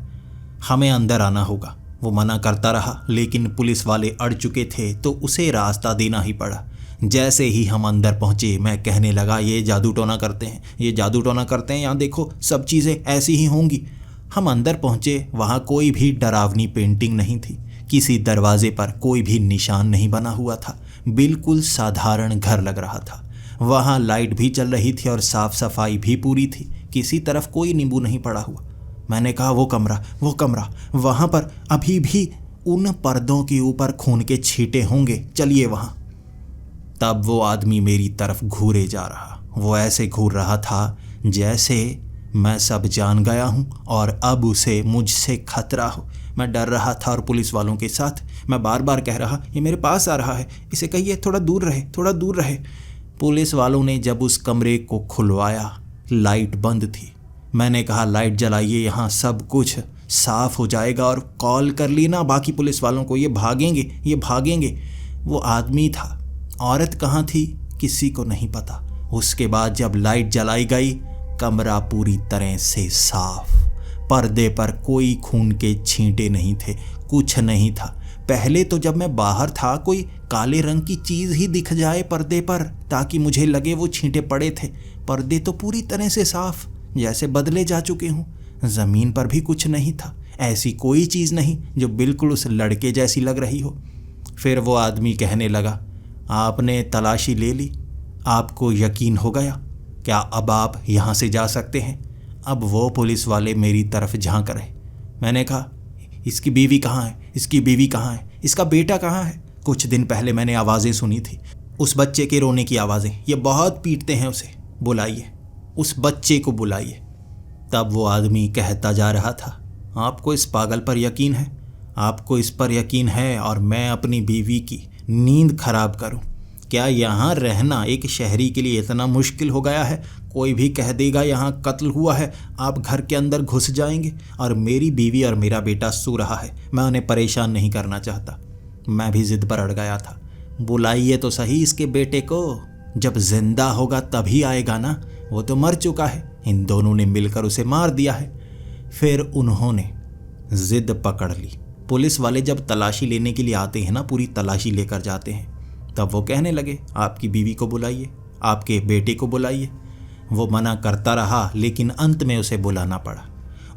हमें अंदर आना होगा। वो मना करता रहा, लेकिन पुलिस वाले अड़ चुके थे तो उसे रास्ता देना ही पड़ा। जैसे ही हम अंदर पहुंचे, मैं कहने लगा, ये जादू टोना करते हैं, ये जादू टोना करते हैं, यहाँ देखो सब चीज़ें ऐसी ही होंगी। हम अंदर पहुंचे, वहाँ कोई भी डरावनी पेंटिंग नहीं थी, किसी दरवाजे पर कोई भी निशान नहीं बना हुआ था, बिल्कुल साधारण घर लग रहा था। वहाँ लाइट भी चल रही थी और साफ सफाई भी पूरी थी, किसी तरफ कोई नींबू नहीं पड़ा हुआ। मैंने कहा, वो कमरा, वहाँ पर अभी भी उन पर्दों के ऊपर खून के छींटे होंगे, चलिए वहाँ। तब वो आदमी मेरी तरफ घूरे जा रहा। वो ऐसे घूर रहा था जैसे मैं सब जान गया हूँ और अब उसे मुझसे खतरा हो। मैं डर रहा था और पुलिस वालों के साथ मैं बार बार कह रहा, ये मेरे पास आ रहा है, इसे कहिए थोड़ा दूर रहे। पुलिस वालों ने जब उस कमरे को खुलवाया, लाइट बंद थी। मैंने कहा, लाइट जलाइए, यहाँ सब कुछ साफ हो जाएगा, और कॉल कर ली ना बाकी पुलिस वालों को, ये भागेंगे। वो आदमी था, औरत कहाँ थी किसी को नहीं पता। उसके बाद जब लाइट जलाई गई, कमरा पूरी तरह से साफ, पर्दे पर कोई खून के छींटे नहीं थे, कुछ नहीं था। पहले तो जब मैं बाहर था, कोई काले रंग की चीज़ ही दिख जाए पर्दे पर ताकि मुझे लगे वो छींटे पड़े थे। पर्दे तो पूरी तरह से साफ, जैसे बदले जा चुके हों। ज़मीन पर भी कुछ नहीं था, ऐसी कोई चीज़ नहीं जो बिल्कुल उस लड़के जैसी लग रही हो। फिर वो आदमी कहने लगा, आपने तलाशी ले ली, आपको यकीन हो गया, क्या अब आप यहाँ से जा सकते हैं? अब वो पुलिस वाले मेरी तरफ झांक रहे। मैंने कहा, इसकी बीवी कहाँ है? इसका बेटा कहाँ है? कुछ दिन पहले मैंने आवाज़ें सुनी थी, उस बच्चे के रोने की आवाज़ें, ये बहुत पीटते हैं उसे, बुलाइए, उस बच्चे को बुलाइए। तब वो आदमी कहता जा रहा था, आपको इस पागल पर यकीन है? आपको इस पर यकीन है और मैं अपनी बीवी की नींद खराब करूं? क्या यहाँ रहना एक शहरी के लिए इतना मुश्किल हो गया है? कोई भी कह देगा यहाँ कत्ल हुआ है, आप घर के अंदर घुस जाएंगे, और मेरी बीवी और मेरा बेटा सो रहा है, मैं उन्हें परेशान नहीं करना चाहता। मैं भी जिद पर अड़ गया था, बुलाइए तो सही इसके बेटे को, जब जिंदा होगा तभी आएगा ना, वो तो मर चुका है, इन दोनों ने मिलकर उसे मार दिया है। फिर उन्होंने जिद पकड़ ली। पुलिस वाले जब तलाशी लेने के लिए आते हैं ना, पूरी तलाशी लेकर जाते हैं, तब वो कहने लगे, आपकी बीवी को बुलाइए, आपके बेटे को बुलाइए। वो मना करता रहा, लेकिन अंत में उसे बुलाना पड़ा।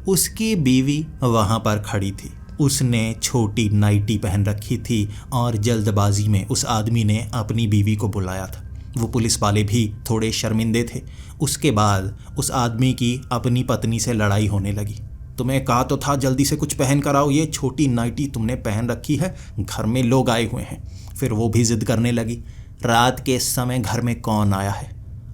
उसकी बीवी वहाँ पर खड़ी थी, उसने छोटी नाइटी पहन रखी थी और जल्दबाजी में उस आदमी ने अपनी बीवी को बुलाया था। वो पुलिस वाले भी थोड़े शर्मिंदे थे। उसके बाद उस आदमी की अपनी पत्नी से लड़ाई होने लगी। तुम्हें कहा तो था जल्दी से कुछ पहन कर आओ, ये छोटी नाइटी तुमने पहन रखी है, घर में लोग आए हुए हैं। फिर वो भी जिद करने लगी, रात के समय घर में कौन आया है?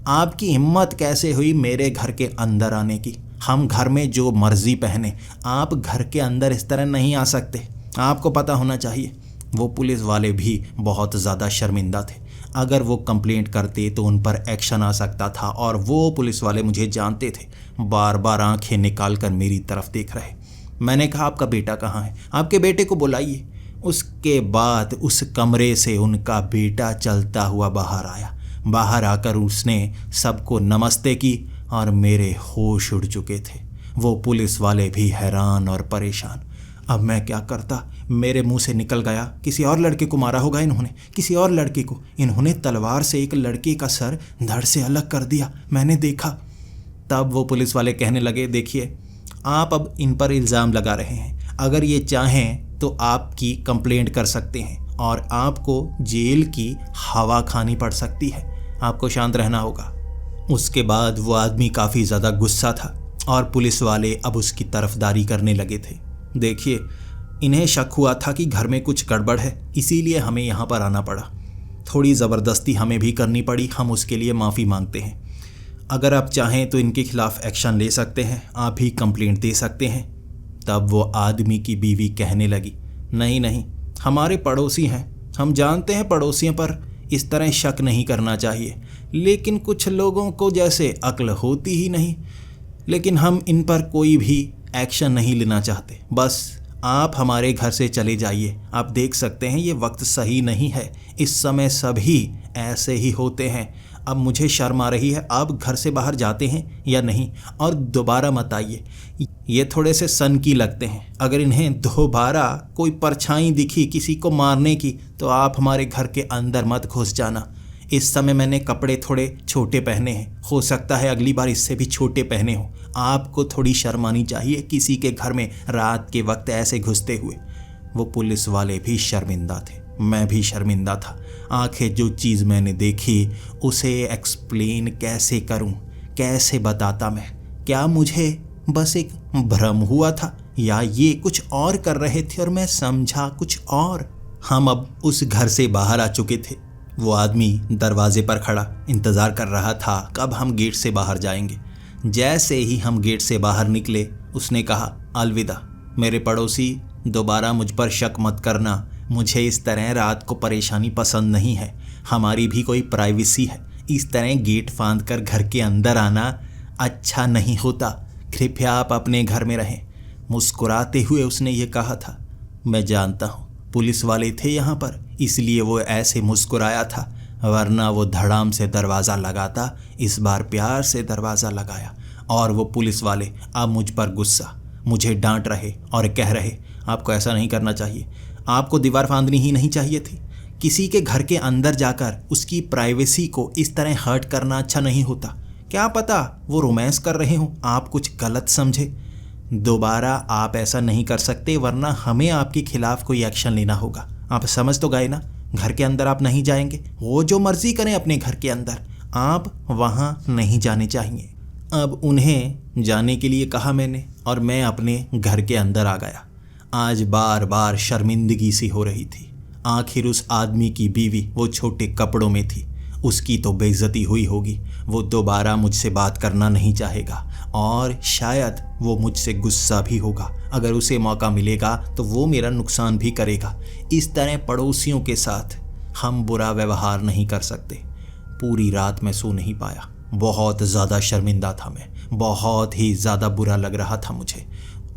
आपकी हिम्मत कैसे हुई मेरे घर के अंदर आने की? हम घर में जो मर्जी पहने, आप घर के अंदर इस तरह नहीं आ सकते, आपको पता होना चाहिए। वो पुलिस वाले भी बहुत ज़्यादा शर्मिंदा थे। अगर वो कंप्लेंट करते तो उन पर एक्शन आ सकता था, और वो पुलिस वाले मुझे जानते थे, बार बार आंखें निकाल कर मेरी तरफ देख रहे। मैंने कहा, आपका बेटा कहाँ है? आपके बेटे को बुलाइए। उसके बाद उस कमरे से उनका बेटा चलता हुआ बाहर आया। बाहर आकर उसने सबको नमस्ते की और मेरे होश उड़ चुके थे। वो पुलिस वाले भी हैरान और परेशान। अब मैं क्या करता? मेरे मुंह से निकल गया, किसी और लड़के को मारा होगा इन्होंने, किसी और लड़के को। इन्होंने तलवार से एक लड़के का सर धड़ से अलग कर दिया, मैंने देखा। तब वो पुलिस वाले कहने लगे, देखिए आप अब इन पर इल्ज़ाम लगा रहे हैं, अगर ये चाहें तो आपकी कंप्लेंट कर सकते हैं और आपको जेल की हवा खानी पड़ सकती है। आपको शांत रहना होगा। उसके बाद वो आदमी काफ़ी ज़्यादा गुस्सा था और पुलिस वाले अब उसकी तरफदारी करने लगे थे। देखिए, इन्हें शक हुआ था कि घर में कुछ गड़बड़ है, इसीलिए हमें यहाँ पर आना पड़ा। थोड़ी ज़बरदस्ती हमें भी करनी पड़ी, हम उसके लिए माफ़ी मांगते हैं। अगर आप चाहें तो इनके खिलाफ़ एक्शन ले सकते हैं, आप भी कंप्लेंट दे सकते हैं। तब वो आदमी की बीवी कहने लगी, नहीं नहीं, हमारे पड़ोसी हैं, हम जानते हैं पड़ोसियों पर इस तरह शक नहीं करना चाहिए, लेकिन कुछ लोगों को जैसे अक्ल होती ही नहीं। लेकिन हम इन पर कोई भी एक्शन नहीं लेना चाहते, बस आप हमारे घर से चले जाइए। आप देख सकते हैं ये वक्त सही नहीं है, इस समय सभी ऐसे ही होते हैं। अब मुझे शर्म आ रही है, आप घर से बाहर जाते हैं या नहीं, और दोबारा मत आइए। ये थोड़े से सनकी लगते हैं, अगर इन्हें दोबारा कोई परछाई दिखी किसी को मारने की तो आप हमारे घर के अंदर मत घुस जाना। इस समय मैंने कपड़े थोड़े छोटे पहने हैं, हो सकता है अगली बार इससे भी छोटे पहने हो। आपको थोड़ी शर्म आनी चाहिए किसी के घर में रात के वक्त ऐसे घुसते हुए। वो पुलिस वाले भी शर्मिंदा थे, मैं भी शर्मिंदा था। आखिर जो चीज़ मैंने देखी उसे एक्सप्लेन कैसे करूं, कैसे बताता मैं? क्या मुझे बस एक भ्रम हुआ था या ये कुछ और कर रहे थे और मैं समझा कुछ और? हम अब उस घर से बाहर आ चुके थे। वो आदमी दरवाजे पर खड़ा इंतज़ार कर रहा था कब हम गेट से बाहर जाएंगे। जैसे ही हम गेट से बाहर निकले उसने कहा, अलविदा मेरे पड़ोसी, दोबारा मुझ पर शक मत करना। मुझे इस तरह रात को परेशानी पसंद नहीं है, हमारी भी कोई प्राइवेसी है। इस तरह गेट फांद कर घर के अंदर आना अच्छा नहीं होता, कृपया आप अपने घर में रहें। मुस्कुराते हुए उसने ये कहा था। मैं जानता हूँ पुलिस वाले थे यहाँ पर, इसलिए वो ऐसे मुस्कुराया था, वरना वो धड़ाम से दरवाज़ा लगाता। इस बार प्यार से दरवाज़ा लगाया और वो पुलिस वाले अब मुझ पर गुस्सा, मुझे डांट रहे और कह रहे, आपको ऐसा नहीं करना चाहिए, आपको दीवार फांदनी ही नहीं चाहिए थी। किसी के घर के अंदर जाकर उसकी प्राइवेसी को इस तरह हर्ट करना अच्छा नहीं होता। क्या पता वो रोमांस कर रहे हों, आप कुछ गलत समझे। दोबारा आप ऐसा नहीं कर सकते, वरना हमें आपके खिलाफ कोई एक्शन लेना होगा। आप समझ तो गए ना, घर के अंदर आप नहीं जाएंगे, वो जो मर्जी करें अपने घर के अंदर, आप वहाँ नहीं जाने चाहिए। अब उन्हें जाने के लिए कहा मैंने और मैं अपने घर के अंदर आ गया। आज बार बार शर्मिंदगी सी हो रही थी। आखिर उस आदमी की बीवी वो छोटे कपड़ों में थी, उसकी तो बेइज्जती हुई होगी। वो दोबारा मुझसे बात करना नहीं चाहेगा और शायद वो मुझसे गुस्सा भी होगा। अगर उसे मौका मिलेगा तो वो मेरा नुकसान भी करेगा। इस तरह पड़ोसियों के साथ हम बुरा व्यवहार नहीं कर सकते। पूरी रात मैं सो नहीं पाया, बहुत ज़्यादा शर्मिंदा था मैं, बहुत ही ज़्यादा बुरा लग रहा था मुझे।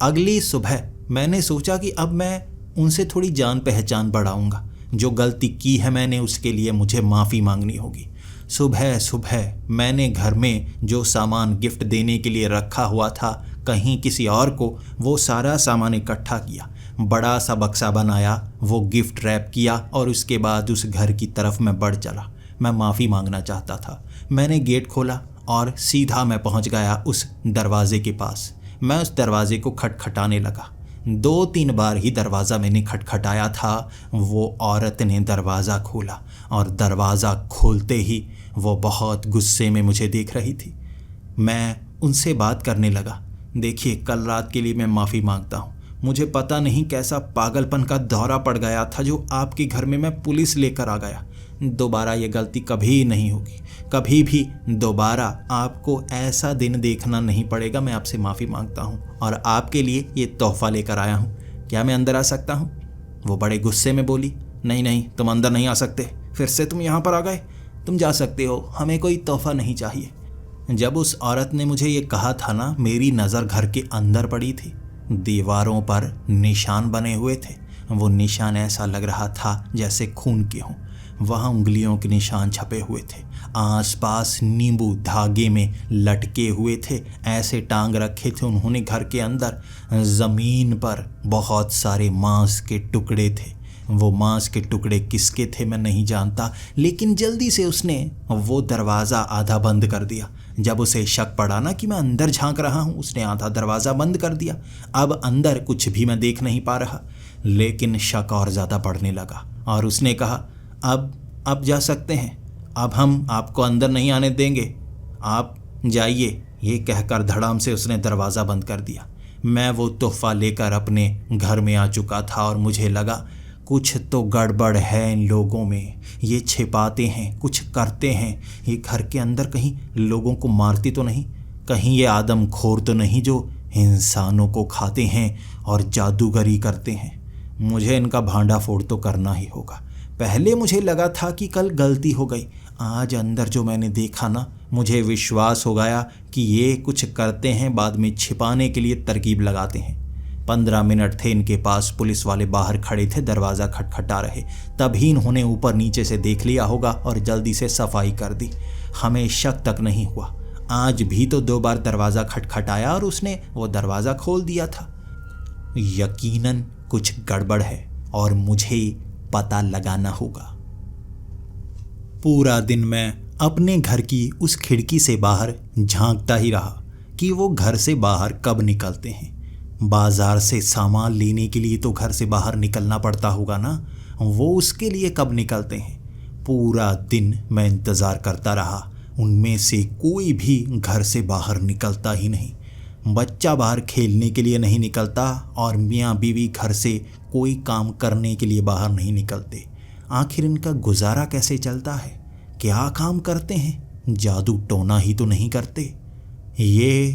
अगली सुबह मैंने सोचा कि अब मैं उनसे थोड़ी जान पहचान बढ़ाऊंगा। जो गलती की है मैंने उसके लिए मुझे माफ़ी मांगनी होगी। सुबह सुबह मैंने घर में जो सामान गिफ्ट देने के लिए रखा हुआ था कहीं किसी और को, वो सारा सामान इकट्ठा किया, बड़ा सा बक्सा बनाया, वो गिफ्ट रैप किया और उसके बाद उस घर की तरफ मैं बढ़ चला। मैं माफ़ी मांगना चाहता था। मैंने गेट खोला और सीधा मैं पहुंच गया उस दरवाजे के पास। मैं उस दरवाजे को खटखटाने लगा। 2-3 बार ही दरवाज़ा मैंने खटखटाया था। वो औरत ने दरवाज़ा खोला और दरवाज़ा खोलते ही वो बहुत गुस्से में मुझे देख रही थी। मैं उनसे बात करने लगा, देखिए कल रात के लिए मैं माफ़ी मांगता हूँ। मुझे पता नहीं कैसा पागलपन का दौरा पड़ गया था जो आपके घर में मैं पुलिस लेकर आ गया। दोबारा ये गलती कभी नहीं होगी, कभी भी दोबारा आपको ऐसा दिन देखना नहीं पड़ेगा। मैं आपसे माफ़ी मांगता हूँ और आपके लिए ये तोहफ़ा लेकर आया हूँ। क्या मैं अंदर आ सकता हूँ? वो बड़े गुस्से में बोली, नहीं नहीं, तुम अंदर नहीं आ सकते। फिर से तुम यहाँ पर आ गए? तुम जा सकते हो, हमें कोई तोहफ़ा नहीं चाहिए। जब उस औरत ने मुझे ये कहा था ना, मेरी नज़र घर के अंदर पड़ी थी। दीवारों पर निशान बने हुए थे। वो निशान ऐसा लग रहा था जैसे खून के हों। वहाँ उंगलियों के निशान छपे हुए थे। आसपास नींबू धागे में लटके हुए थे, ऐसे टांग रखे थे उन्होंने घर के अंदर। ज़मीन पर बहुत सारे मांस के टुकड़े थे। वो मांस के टुकड़े किसके थे मैं नहीं जानता, लेकिन जल्दी से उसने वो दरवाज़ा आधा बंद कर दिया। जब उसे शक पड़ा ना कि मैं अंदर झांक रहा हूँ, उसने आधा दरवाज़ा बंद कर दिया। अब अंदर कुछ भी मैं देख नहीं पा रहा, लेकिन शक और ज़्यादा बढ़ने लगा और उसने कहा, अब जा सकते हैं, अब हम आपको अंदर नहीं आने देंगे, आप जाइए। ये कहकर धड़ाम से उसने दरवाज़ा बंद कर दिया। मैं वो तोहफ़ा लेकर अपने घर में आ चुका था और मुझे लगा कुछ तो गड़बड़ है इन लोगों में, ये छिपाते हैं, कुछ करते हैं। ये घर के अंदर कहीं लोगों को मारती तो नहीं, कहीं ये आदमखोर तो नहीं जो इंसानों को खाते हैं और जादूगरी करते हैं। मुझे इनका भांडा फोड़ तो करना ही होगा। पहले मुझे लगा था कि कल गलती हो गई, आज अंदर जो मैंने देखा ना, मुझे विश्वास हो गया कि ये कुछ करते हैं, बाद में छिपाने के लिए तरकीब लगाते हैं। 15 मिनट थे इनके पास, पुलिस वाले बाहर खड़े थे, दरवाज़ा खटखटा रहे। तभी इन्होंने ऊपर नीचे से देख लिया होगा और जल्दी से सफाई कर दी। हमें शक तक नहीं हुआ। आज भी तो 2 बार दरवाज़ा खटखटाया और उसने वो दरवाज़ा खोल दिया था। यकीनन कुछ गड़बड़ है और मुझे पता लगाना होगा। पूरा दिन मैं अपने घर की उस खिड़की से बाहर झांकता ही रहा कि वो घर से बाहर कब निकलते हैं। बाजार से सामान लेने के लिए तो घर से बाहर निकलना पड़ता होगा ना, वो उसके लिए कब निकलते हैं। पूरा दिन मैं इंतज़ार करता रहा, उनमें से कोई भी घर से बाहर निकलता ही नहीं। बच्चा बाहर खेलने के लिए नहीं निकलता और मियाँ बीवी घर से कोई काम करने के लिए बाहर नहीं निकलते। आखिर इनका गुजारा कैसे चलता है? क्या काम करते हैं? जादू टोना ही तो नहीं करते ये।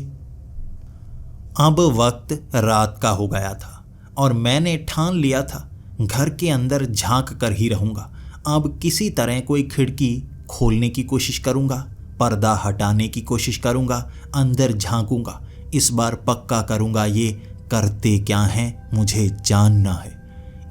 अब वक्त रात का हो गया था और मैंने ठान लिया था घर के अंदर झांक कर ही रहूँगा। अब किसी तरह कोई खिड़की खोलने की कोशिश करूँगा, पर्दा हटाने की कोशिश करूँगा, अंदर झांकूँगा। इस बार पक्का करूँगा ये करते क्या हैं, मुझे जानना है।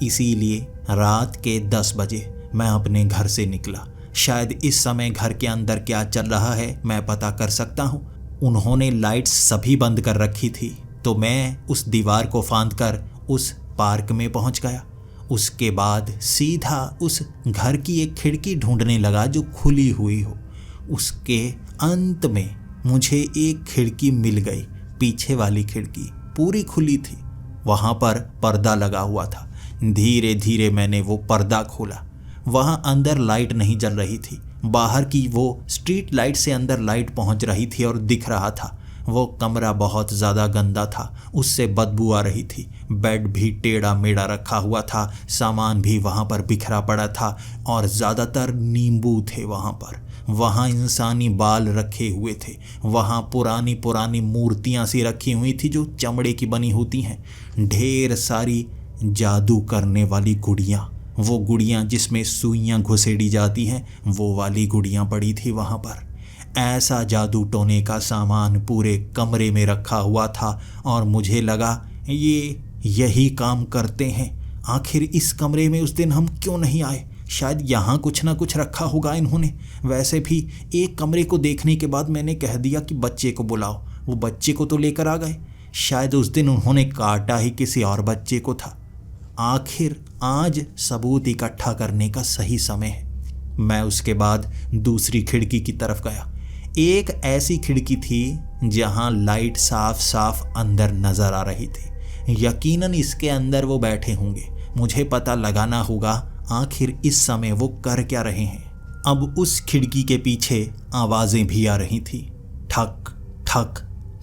इसीलिए रात के 10 बजे मैं अपने घर से निकला। शायद इस समय घर के अंदर क्या चल रहा है मैं पता कर सकता हूँ। उन्होंने लाइट्स सभी बंद कर रखी थी, तो मैं उस दीवार को फांदकर उस पार्क में पहुँच गया। उसके बाद सीधा उस घर की एक खिड़की ढूंढने लगा जो खुली हुई हो। उसके अंत में मुझे एक खिड़की मिल गई, पीछे वाली खिड़की पूरी खुली थी, वहाँ पर पर्दा लगा हुआ था। धीरे धीरे मैंने वो पर्दा खोला। वहाँ अंदर लाइट नहीं जल रही थी, बाहर की वो स्ट्रीट लाइट से अंदर लाइट पहुँच रही थी और दिख रहा था। वो कमरा बहुत ज़्यादा गंदा था, उससे बदबू आ रही थी। बेड भी टेढ़ा मेढ़ा रखा हुआ था, सामान भी वहाँ पर बिखरा पड़ा था और ज़्यादातर नींबू थे वहाँ पर। वहाँ इंसानी बाल रखे हुए थे, वहाँ पुरानी पुरानी मूर्तियाँ सी रखी हुई थी जो चमड़े की बनी होती हैं। ढेर सारी जादू करने वाली गुड़ियाँ, वो गुड़ियाँ जिसमें सुइयाँ घुसेड़ी जाती हैं, वो वाली गुड़ियाँ पड़ी थी वहाँ पर। ऐसा जादू टोने का सामान पूरे कमरे में रखा हुआ था और मुझे लगा ये यही काम करते हैं। आखिर इस कमरे में उस दिन हम क्यों नहीं आए? शायद यहाँ कुछ ना कुछ रखा होगा इन्होंने। वैसे भी एक कमरे को देखने के बाद मैंने कह दिया कि बच्चे को बुलाओ, वो बच्चे को तो लेकर आ गए। शायद उस दिन उन्होंने काटा ही किसी और बच्चे को था। आखिर आज सबूत इकट्ठा करने का सही समय है। मैं उसके बाद दूसरी खिड़की की तरफ गया। एक ऐसी खिड़की थी जहां लाइट साफ साफ अंदर नजर आ रही थी। यकीनन इसके अंदर वो बैठे होंगे। मुझे पता लगाना होगा आखिर इस समय वो कर क्या रहे हैं। अब उस खिड़की के पीछे आवाज़ें भी आ रही थी, ठक ठक,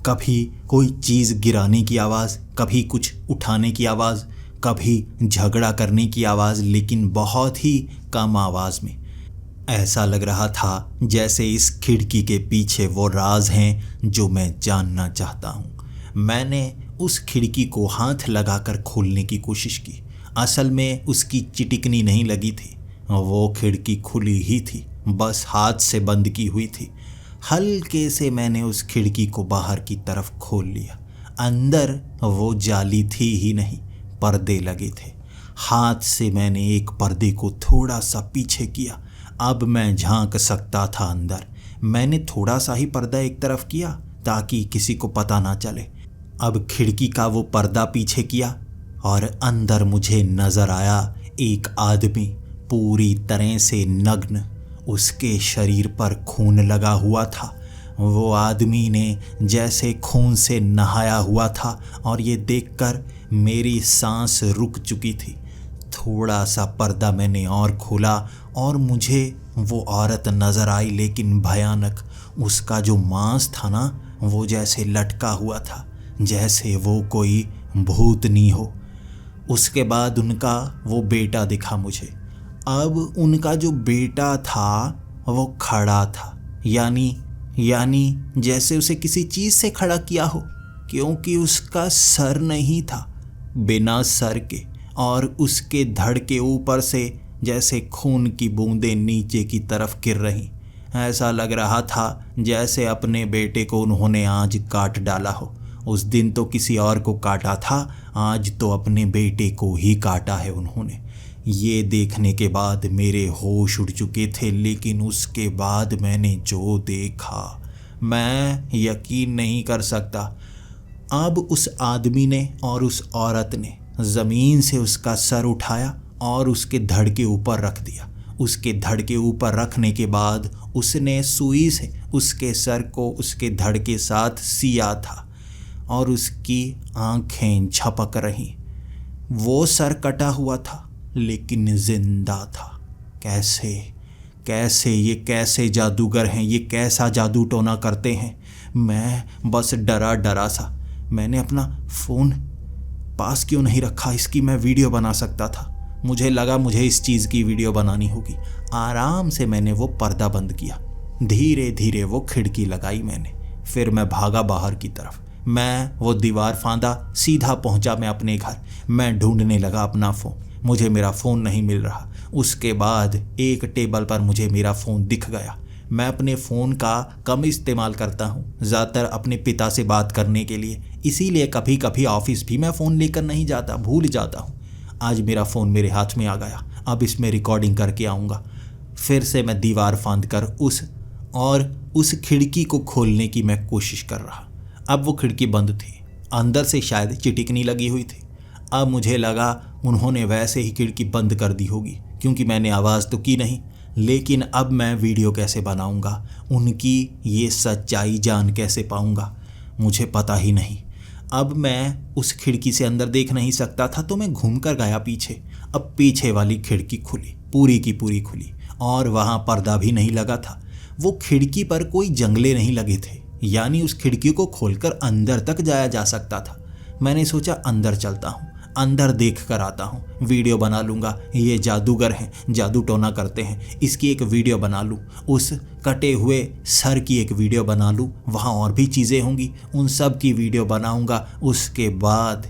कभी कोई चीज़ गिराने की आवाज़, कभी कुछ उठाने की आवाज़, कभी झगड़ा करने की आवाज़, लेकिन बहुत ही कम आवाज़ में। ऐसा लग रहा था जैसे इस खिड़की के पीछे वो राज हैं जो मैं जानना चाहता हूँ। मैंने उस खिड़की को हाथ लगाकर खोलने की कोशिश की। असल में उसकी चिटिकनी नहीं लगी थी, वो खिड़की खुली ही थी, बस हाथ से बंद की हुई थी। हल्के से मैंने उस खिड़की को बाहर की तरफ खोल लिया। अंदर वो जाली थी ही नहीं, पर्दे लगे थे। हाथ से मैंने एक पर्दे को थोड़ा सा पीछे किया। अब मैं झांक सकता था अंदर। मैंने थोड़ा सा ही पर्दा एक तरफ किया ताकि किसी को पता ना चले। अब खिड़की का वो पर्दा पीछे किया और अंदर मुझे नजर आया एक आदमी पूरी तरह से नग्न। उसके शरीर पर खून लगा हुआ था। वो आदमी ने जैसे खून से नहाया हुआ था और ये देखकर मेरी सांस रुक चुकी थी। थोड़ा सा पर्दा मैंने और खोला और मुझे वो औरत नज़र आई, लेकिन भयानक। उसका जो मांस था ना, वो जैसे लटका हुआ था, जैसे वो कोई भूतनी हो। उसके बाद उनका वो बेटा दिखा मुझे। अब उनका जो बेटा था वो खड़ा था, यानी जैसे उसे किसी चीज़ से खड़ा किया हो, क्योंकि उसका सर नहीं था, बिना सर के, और उसके धड़ के ऊपर से जैसे खून की बूंदें नीचे की तरफ गिर रही। ऐसा लग रहा था जैसे अपने बेटे को उन्होंने आज काट डाला हो। उस दिन तो किसी और को काटा था, आज तो अपने बेटे को ही काटा है उन्होंने। ये देखने के बाद मेरे होश उड़ चुके थे, लेकिन उसके बाद मैंने जो देखा मैं यकीन नहीं कर सकता। अब उस आदमी ने और उस औरत ने ज़मीन से उसका सर उठाया और उसके धड़ के ऊपर रख दिया। उसके धड़ के ऊपर रखने के बाद उसने सुई से उसके सर को उसके धड़ के साथ सिया था और उसकी आंखें झपक रहीं। वो सर कटा हुआ था लेकिन जिंदा था। कैसे ये कैसे जादूगर हैं, ये कैसा जादू टोना करते हैं। मैं बस डरा सा। मैंने अपना फ़ोन पास क्यों नहीं रखा, इसकी मैं वीडियो बना सकता था। मुझे लगा मुझे इस चीज़ की वीडियो बनानी होगी। आराम से मैंने वो पर्दा बंद किया, धीरे धीरे वो खिड़की लगाई मैंने। फिर मैं भागा बाहर की तरफ। मैं वो दीवार फांदा, सीधा पहुंचा मैं अपने घर। मैं ढूंढने लगा अपना फ़ोन, मुझे मेरा फ़ोन नहीं मिल रहा। उसके बाद एक टेबल पर मुझे मेरा फ़ोन दिख गया। मैं अपने फ़ोन का कम इस्तेमाल करता हूँ, ज़्यादातर अपने पिता से बात करने के लिए, इसीलिए कभी कभी ऑफिस भी मैं फ़ोन लेकर नहीं जाता, भूल जाता हूँ। आज मेरा फ़ोन मेरे हाथ में आ गया, अब इसमें रिकॉर्डिंग करके आऊँगा। फिर से मैं दीवार फांद कर उस खिड़की को खोलने की मैं कोशिश कर रहा। अब वो खिड़की बंद थी, अंदर से शायद चिटिकनी लगी हुई थी। अब मुझे लगा उन्होंने वैसे ही खिड़की बंद कर दी होगी, क्योंकि मैंने आवाज़ तो की नहीं। लेकिन अब मैं वीडियो कैसे बनाऊंगा, उनकी ये सच्चाई जान कैसे पाऊंगा, मुझे पता ही नहीं। अब मैं उस खिड़की से अंदर देख नहीं सकता था, तो मैं घूम कर गया पीछे। अब पीछे वाली खिड़की खुली, पूरी की पूरी खुली, और वहाँ पर्दा भी नहीं लगा था। वो खिड़की पर कोई जंगले नहीं लगे थे, यानी उस खिड़की को खोलकर अंदर तक जाया जा सकता था। मैंने सोचा अंदर चलता हूँ, अंदर देख कर आता हूँ, वीडियो बना लूँगा। ये जादूगर हैं, जादू टोना करते हैं, इसकी एक वीडियो बना लूँ। उस कटे हुए सर की एक वीडियो बना लूँ, वहाँ और भी चीज़ें होंगी, उन सब की वीडियो बनाऊँगा। उसके बाद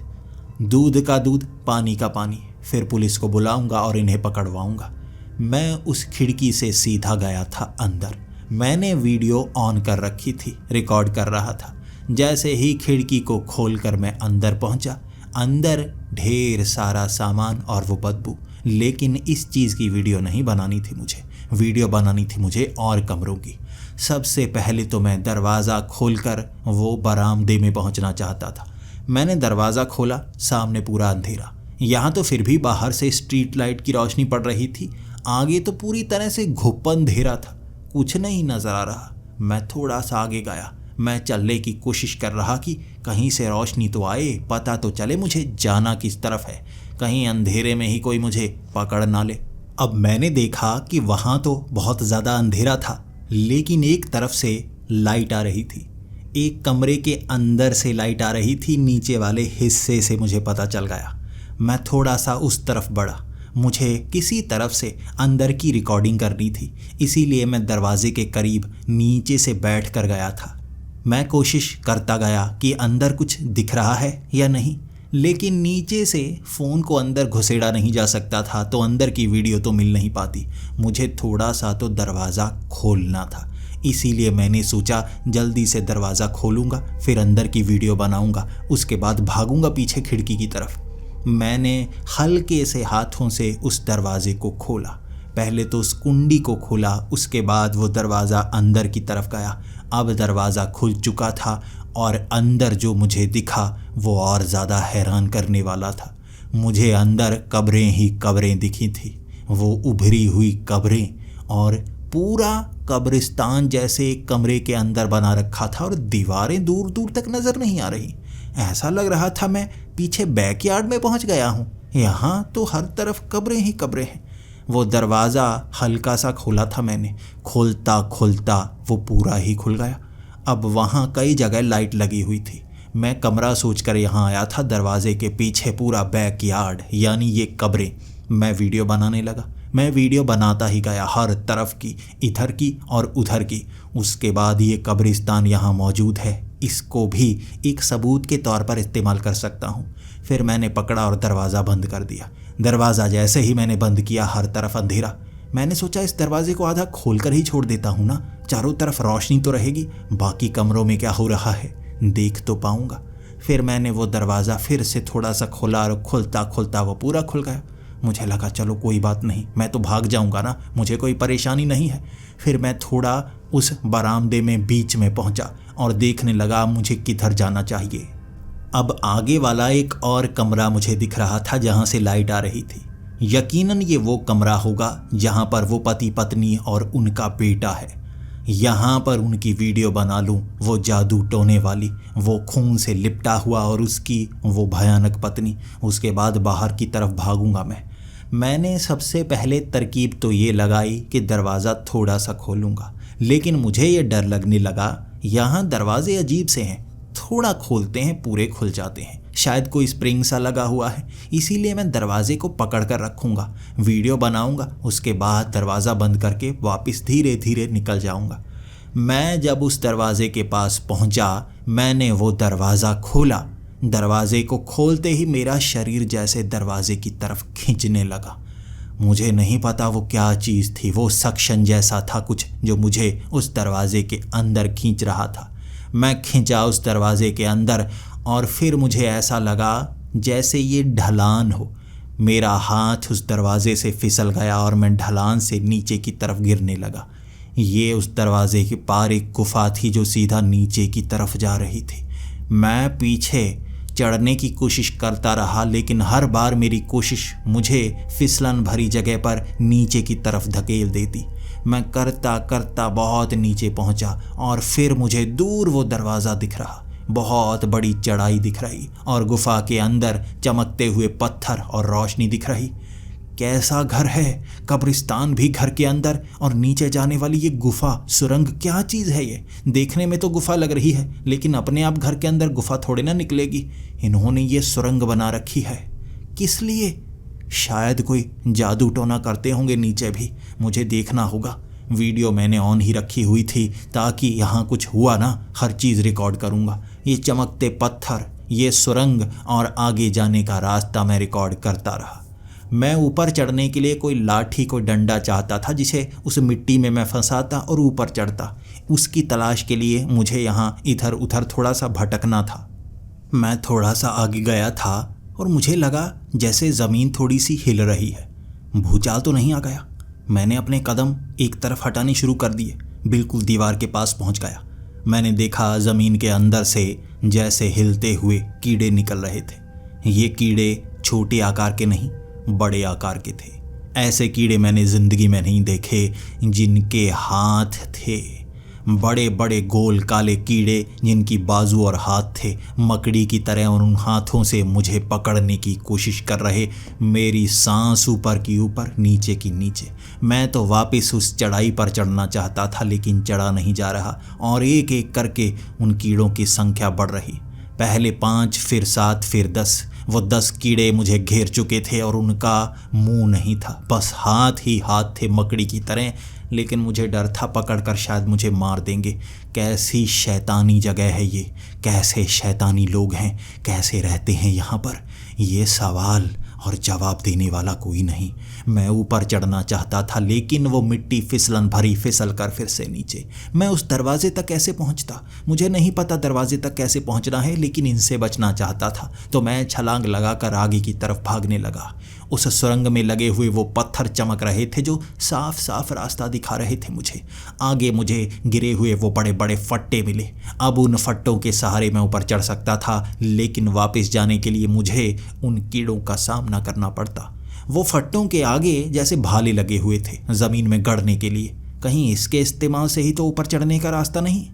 दूध का दूध, पानी का पानी, फिर पुलिस को बुलाऊँगा और इन्हें पकड़वाऊँगा। मैं उस खिड़की से सीधा गया था अंदर। मैंने वीडियो ऑन कर रखी थी, रिकॉर्ड कर रहा था। जैसे ही खिड़की को खोलकर मैं अंदर पहुंचा, अंदर ढेर सारा सामान और वो बदबू। लेकिन इस चीज़ की वीडियो नहीं बनानी थी मुझे, वीडियो बनानी थी मुझे और कमरों की। सबसे पहले तो मैं दरवाज़ा खोलकर वो बरामदे में पहुंचना चाहता था। मैंने दरवाज़ा खोला, सामने पूरा अंधेरा। यहाँ तो फिर भी बाहर से स्ट्रीट लाइट की रोशनी पड़ रही थी, आगे तो पूरी तरह से घुप अंधेरा था, कुछ नहीं नज़र आ रहा। मैं थोड़ा सा आगे गया, मैं चलने की कोशिश कर रहा कि कहीं से रोशनी तो आए, पता तो चले मुझे जाना किस तरफ है, कहीं अंधेरे में ही कोई मुझे पकड़ ना ले। अब मैंने देखा कि वहाँ तो बहुत ज़्यादा अंधेरा था, लेकिन एक तरफ से लाइट आ रही थी, एक कमरे के अंदर से लाइट आ रही थी, नीचे वाले हिस्से से मुझे पता चल गया। मैं थोड़ा सा उस तरफ बढ़ा, मुझे किसी तरफ से अंदर की रिकॉर्डिंग करनी थी, इसीलिए मैं दरवाजे के करीब नीचे से बैठ कर गया था। मैं कोशिश करता गया कि अंदर कुछ दिख रहा है या नहीं, लेकिन नीचे से फ़ोन को अंदर घुसेड़ा नहीं जा सकता था, तो अंदर की वीडियो तो मिल नहीं पाती। मुझे थोड़ा सा तो दरवाज़ा खोलना था, इसीलिए मैंने सोचा जल्दी से दरवाज़ा खोलूँगा, फिर अंदर की वीडियो बनाऊँगा, उसके बाद भागूँगा पीछे खिड़की की तरफ। मैंने हल्के से हाथों से उस दरवाज़े को खोला, पहले तो उस कुंडी को खोला, उसके बाद वो दरवाज़ा अंदर की तरफ गया। अब दरवाज़ा खुल चुका था और अंदर जो मुझे दिखा वो और ज़्यादा हैरान करने वाला था। मुझे अंदर कब्रें ही कब्रें दिखी थी, वो उभरी हुई कब्रें और पूरा कब्रिस्तान जैसे एक कमरे के अंदर बना रखा था और दीवारें दूर दूर तक नजर नहीं आ रही। ऐसा लग रहा था मैं पीछे बैकयार्ड में पहुंच गया हूं। यहाँ तो हर तरफ कब्रें ही कब्रें हैं। वो दरवाज़ा हल्का सा खोला था मैंने, खोलता खोलता वो पूरा ही खुल गया। अब वहाँ कई जगह लाइट लगी हुई थी। मैं कमरा सोचकर यहाँ आया था, दरवाजे के पीछे पूरा बैकयार्ड यानी ये कब्रें। मैं वीडियो बनाने लगा। मैं वीडियो बनाता ही गया, हर तरफ की, इधर की और उधर की। उसके बाद ये कब्रिस्तान यहाँ मौजूद है, इसको भी एक सबूत के तौर पर इस्तेमाल कर सकता हूँ। फिर मैंने पकड़ा और दरवाज़ा बंद कर दिया। दरवाज़ा जैसे ही मैंने बंद किया, हर तरफ अंधेरा। मैंने सोचा इस दरवाजे को आधा खोलकर ही छोड़ देता हूँ ना, चारों तरफ रोशनी तो रहेगी, बाकी कमरों में क्या हो रहा है देख तो पाऊँगा। फिर मैंने वो दरवाज़ा फिर से थोड़ा सा खोला और खुलता खुलता वो पूरा खुल गया। मुझे लगा चलो कोई बात नहीं, मैं तो भाग जाऊंगा ना, मुझे कोई परेशानी नहीं है। फिर मैं थोड़ा उस बरामदे में बीच में पहुंचा और देखने लगा मुझे किधर जाना चाहिए। अब आगे वाला एक और कमरा मुझे दिख रहा था जहां से लाइट आ रही थी। यकीनन ये वो कमरा होगा जहां पर वो पति पत्नी और उनका बेटा है। यहाँ पर उनकी वीडियो बना लूँ, वो जादू टोने वाली, वो खून से लिपटा हुआ और उसकी वो भयानक पत्नी। उसके बाद बाहर की तरफ भागूंगा मैंने सबसे पहले तरकीब तो ये लगाई कि दरवाज़ा थोड़ा सा खोलूँगा, लेकिन मुझे ये डर लगने लगा। यहाँ दरवाजे अजीब से हैं, थोड़ा खोलते हैं पूरे खुल जाते हैं, शायद कोई स्प्रिंग सा लगा हुआ है। इसीलिए मैं दरवाजे को पकड़ कर रखूँगा, वीडियो बनाऊँगा, उसके बाद दरवाज़ा बंद करके वापस धीरे धीरे निकल जाऊँगा। मैं जब उस दरवाजे के पास पहुँचा, मैंने वो दरवाज़ा खोला। दरवाजे को खोलते ही मेरा शरीर जैसे दरवाजे की तरफ खींचने लगा। मुझे नहीं पता वो क्या चीज़ थी, वो सक्शन जैसा था कुछ जो मुझे उस दरवाजे के अंदर खींच रहा था। मैं खींचा उस दरवाजे के अंदर और फिर मुझे ऐसा लगा जैसे ये ढलान हो। मेरा हाथ उस दरवाजे से फिसल गया और मैं ढलान से नीचे की तरफ गिरने लगा। ये उस दरवाजे के पार एक गुफा थी जो सीधा नीचे की तरफ जा रही थी। मैं पीछे चढ़ने की कोशिश करता रहा, लेकिन हर बार मेरी कोशिश मुझे फिसलन भरी जगह पर नीचे की तरफ धकेल देती। मैं करता करता बहुत नीचे पहुंचा और फिर मुझे दूर वो दरवाज़ा दिख रहा। बहुत बड़ी चढ़ाई दिख रही और गुफा के अंदर चमकते हुए पत्थर और रोशनी दिख रही। कैसा घर है, कब्रिस्तान भी घर के अंदर और नीचे जाने वाली ये गुफा, सुरंग, क्या चीज़ है ये? देखने में तो गुफा लग रही है, लेकिन अपने आप घर के अंदर गुफा थोड़े ना निकलेगी। इन्होंने ये सुरंग बना रखी है किस लिए? शायद कोई जादू टोना करते होंगे नीचे भी, मुझे देखना होगा। वीडियो मैंने ऑन ही रखी हुई थी ताकि यहाँ कुछ हुआ ना, हर चीज़ रिकॉर्ड करूँगा। ये चमकते पत्थर, ये सुरंग और आगे जाने का रास्ता मैं रिकॉर्ड करता रहा। मैं ऊपर चढ़ने के लिए कोई लाठी, कोई डंडा चाहता था जिसे उस मिट्टी में मैं फंसाता और ऊपर चढ़ता। उसकी तलाश के लिए मुझे यहाँ इधर उधर थोड़ा सा भटकना था। मैं थोड़ा सा आगे गया था और मुझे लगा जैसे ज़मीन थोड़ी सी हिल रही है। भूचाल तो नहीं आ गया? मैंने अपने कदम एक तरफ हटाने शुरू कर दिए, बिल्कुल दीवार के पास पहुँच गया। मैंने देखा ज़मीन के अंदर से जैसे हिलते हुए कीड़े निकल रहे थे। ये कीड़े छोटे आकार के नहीं, बड़े आकार के थे। ऐसे कीड़े मैंने ज़िंदगी में नहीं देखे, जिनके हाथ थे बड़े बड़े गोल काले कीड़े, जिनकी बाजू और हाथ थे मकड़ी की तरह, और उन हाथों से मुझे पकड़ने की कोशिश कर रहे। मेरी सांस ऊपर की ऊपर, नीचे की नीचे। मैं तो वापस उस चढ़ाई पर चढ़ना चाहता था, लेकिन चढ़ा नहीं जा रहा और एक एक करके उन कीड़ों की संख्या बढ़ रही। पहले 5, फिर 7, फिर 10। वो 10 कीड़े मुझे घेर चुके थे और उनका मुंह नहीं था, बस हाथ ही हाथ थे मकड़ी की तरह। लेकिन मुझे डर था पकड़कर शायद मुझे मार देंगे। कैसी शैतानी जगह है ये, कैसे शैतानी लोग हैं, कैसे रहते हैं यहाँ पर, ये सवाल और जवाब देने वाला कोई नहीं। मैं ऊपर चढ़ना चाहता था, लेकिन वो मिट्टी फिसलन भरी, फिसल कर फिर से नीचे। मैं उस दरवाजे तक कैसे पहुंचता? मुझे नहीं पता दरवाजे तक कैसे पहुंचना है, लेकिन इनसे बचना चाहता था। तो मैं छलांग लगाकर आगे की तरफ भागने लगा। उस सुरंग में लगे हुए वो पत्थर चमक रहे थे जो साफ साफ रास्ता दिखा रहे थे मुझे। आगे मुझे गिरे हुए वो बड़े बड़े फट्टे मिले। अब उन फट्टों के सहारे मैं ऊपर चढ़ सकता था, लेकिन वापस जाने के लिए मुझे उन कीड़ों का सामना करना पड़ता। वो फट्टों के आगे जैसे भाले लगे हुए थे ज़मीन में गड़ने के लिए। कहीं इसके इस्तेमाल से ही तो ऊपर चढ़ने का रास्ता नहीं।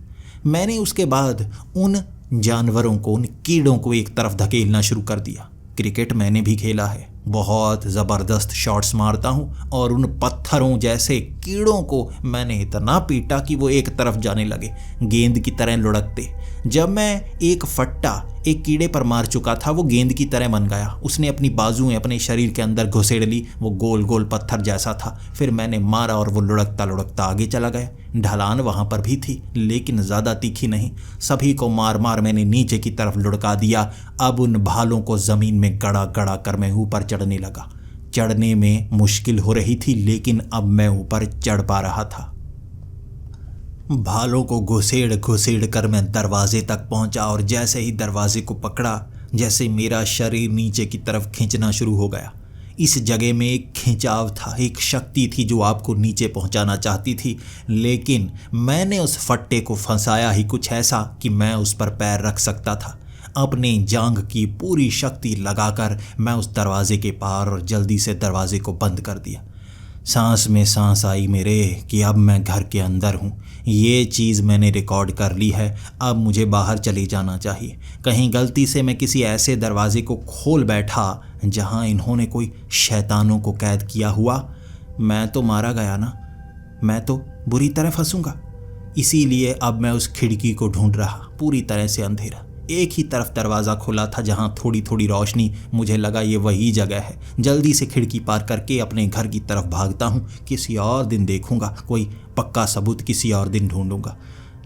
मैंने उसके बाद उन जानवरों को, उन कीड़ों को एक तरफ धकेलना शुरू कर दिया। क्रिकेट मैंने भी खेला है, बहुत ज़बरदस्त शॉट्स मारता हूँ और उन पत्थरों जैसे कीड़ों को मैंने इतना पीटा कि वो एक तरफ जाने लगे, गेंद की तरह लुढ़कते। जब मैं एक फट्टा एक कीड़े पर मार चुका था, वो गेंद की तरह बन गया। उसने अपनी बाजुएं अपने शरीर के अंदर घुसेड़ ली, वो गोल गोल पत्थर जैसा था। फिर मैंने मारा और वो लुढ़कता लुढ़कता आगे चला गया। ढलान वहाँ पर भी थी, लेकिन ज़्यादा तीखी नहीं। सभी को मार मार मैंने नीचे की तरफ लुढ़का दिया। अब उन भालों को ज़मीन में गड़ा गड़ा कर मैं ऊपर चढ़ने लगा। चढ़ने में मुश्किल हो रही थी, लेकिन अब मैं ऊपर चढ़ पा रहा था। भालों को घुसेड़ घुसेड़ कर मैं दरवाजे तक पहुंचा और जैसे ही दरवाजे को पकड़ा, जैसे मेरा शरीर नीचे की तरफ खींचना शुरू हो गया। इस जगह में एक खिंचाव था, एक शक्ति थी जो आपको नीचे पहुंचाना चाहती थी, लेकिन मैंने उस फट्टे को फंसाया ही कुछ ऐसा कि मैं उस पर पैर रख सकता था। अपने जांघ की पूरी शक्ति लगाकर मैं उस दरवाजे के पार और जल्दी से दरवाजे को बंद कर दिया। सांस में सांस आई मेरे कि अब मैं घर के अंदर हूँ। ये चीज़ मैंने रिकॉर्ड कर ली है, अब मुझे बाहर चले जाना चाहिए। कहीं गलती से मैं किसी ऐसे दरवाजे को खोल बैठा जहाँ इन्होंने कोई शैतानों को कैद किया हुआ, मैं तो मारा गया ना, मैं तो बुरी तरह फंसूंगा। इसीलिए अब मैं उस खिड़की को ढूंढ रहा, पूरी तरह से अंधेरा। एक ही तरफ दरवाज़ा खुला था जहाँ थोड़ी थोड़ी रोशनी। मुझे लगा ये वही जगह है। जल्दी से खिड़की पार करके अपने घर की तरफ भागता हूँ। किसी और दिन देखूँगा, कोई पक्का सबूत किसी और दिन ढूंढूंगा।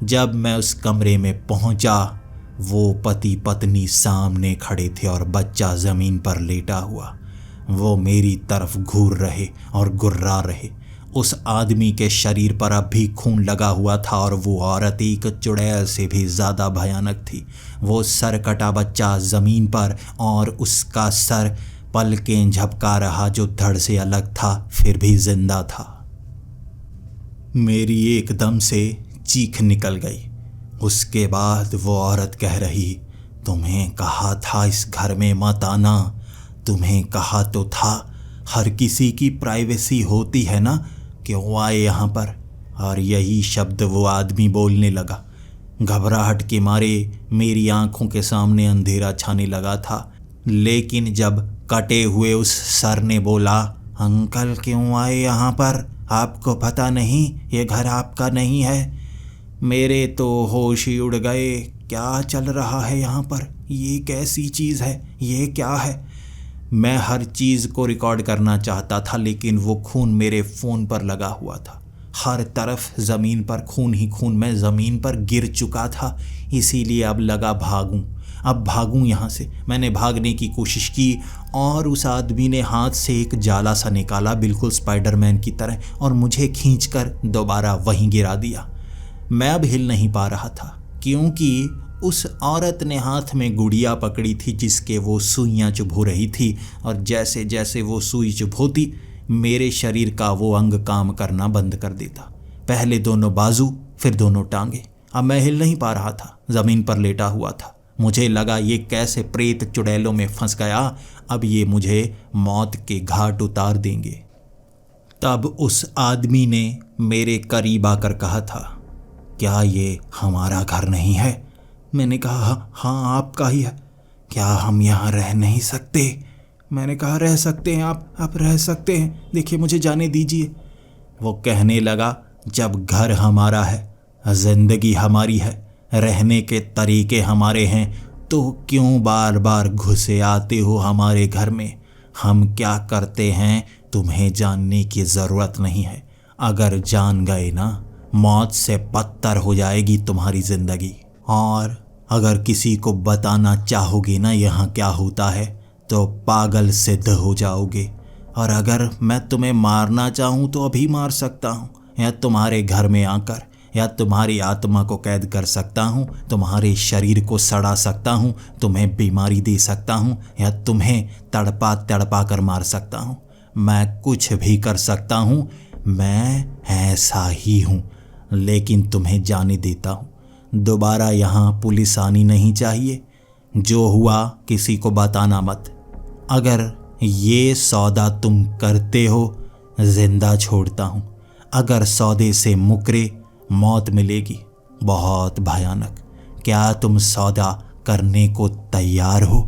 जब मैं उस कमरे में पहुँचा, वो पति पत्नी सामने खड़े थे और बच्चा ज़मीन पर लेटा हुआ। वो मेरी तरफ घूर रहे और गुर्रा रहे। उस आदमी के शरीर पर अब भी खून लगा हुआ था और वो औरत एक चुड़ैल से भी ज़्यादा भयानक थी। वो सर कटा बच्चा ज़मीन पर और उसका सर पलकें झपका रहा, जो धड़ से अलग था फिर भी जिंदा था। मेरी एकदम से चीख निकल गई। उसके बाद वो औरत कह रही, तुम्हें कहा था इस घर में मत आना, तुम्हें कहा तो था हर किसी की प्राइवेसी होती है ना, क्यों आए यहाँ पर। और यही शब्द वो आदमी बोलने लगा। घबराहट के मारे मेरी आंखों के सामने अंधेरा छाने लगा था, लेकिन जब कटे हुए उस सर ने बोला, अंकल क्यों आए यहाँ पर, आपको पता नहीं ये घर आपका नहीं है, मेरे तो होश ही उड़ गए। क्या चल रहा है यहाँ पर, ये कैसी चीज़ है, ये क्या है। मैं हर चीज़ को रिकॉर्ड करना चाहता था, लेकिन वो खून मेरे फ़ोन पर लगा हुआ था। हर तरफ ज़मीन पर खून ही खून। मैं ज़मीन पर गिर चुका था, इसीलिए अब लगा भागूं, अब भागूं यहाँ से। मैंने भागने की कोशिश की और उस आदमी ने हाथ से एक जाला सा निकाला, बिल्कुल स्पाइडरमैन की तरह, और मुझे खींचकर दोबारा वहीं गिरा दिया। मैं अब हिल नहीं पा रहा था, क्योंकि उस औरत ने हाथ में गुड़िया पकड़ी थी जिसके वो सुइयाँ चुभो रही थी, और जैसे जैसे वो सुई चुभोती मेरे शरीर का वो अंग काम करना बंद कर देता। पहले दोनों बाजू, फिर दोनों टांगे। अब मैं हिल नहीं पा रहा था, ज़मीन पर लेटा हुआ था। मुझे लगा ये कैसे प्रेत चुड़ैलों में फंस गया, अब ये मुझे मौत के घाट उतार देंगे। तब उस आदमी ने मेरे करीब आकर कहा था, क्या ये हमारा घर नहीं है। मैंने कहा, हाँ आपका ही है। क्या हम यहाँ रह नहीं सकते। मैंने कहा, रह सकते हैं आप रह सकते हैं, देखिए मुझे जाने दीजिए। वो कहने लगा, जब घर हमारा है, जिंदगी हमारी है, रहने के तरीके हमारे हैं, तो क्यों बार बार घुसे आते हो हमारे घर में। हम क्या करते हैं तुम्हें जानने की ज़रूरत नहीं है। अगर जान गए ना, मौत से बदतर हो जाएगी तुम्हारी ज़िंदगी। और अगर किसी को बताना चाहोगे ना यहाँ क्या होता है, तो पागल सिद्ध हो जाओगे। और अगर मैं तुम्हें मारना चाहूँ तो अभी मार सकता हूँ, या तुम्हारे घर में आकर, या तुम्हारी आत्मा को कैद कर सकता हूँ, तुम्हारे शरीर को सड़ा सकता हूँ, तुम्हें बीमारी दे सकता हूँ, या तुम्हें तड़पा तड़पा कर मार सकता हूँ। मैं कुछ भी कर सकता हूँ, मैं ऐसा ही हूँ, लेकिन तुम्हें जाने देता हूँ। दोबारा यहाँ पुलिस आनी नहीं चाहिए। जो हुआ किसी को बताना मत। अगर ये सौदा तुम करते हो, जिंदा छोड़ता हूँ। अगर सौदे से मुकरे मौत मिलेगी, बहुत भयानक। क्या तुम सौदा करने को तैयार हो?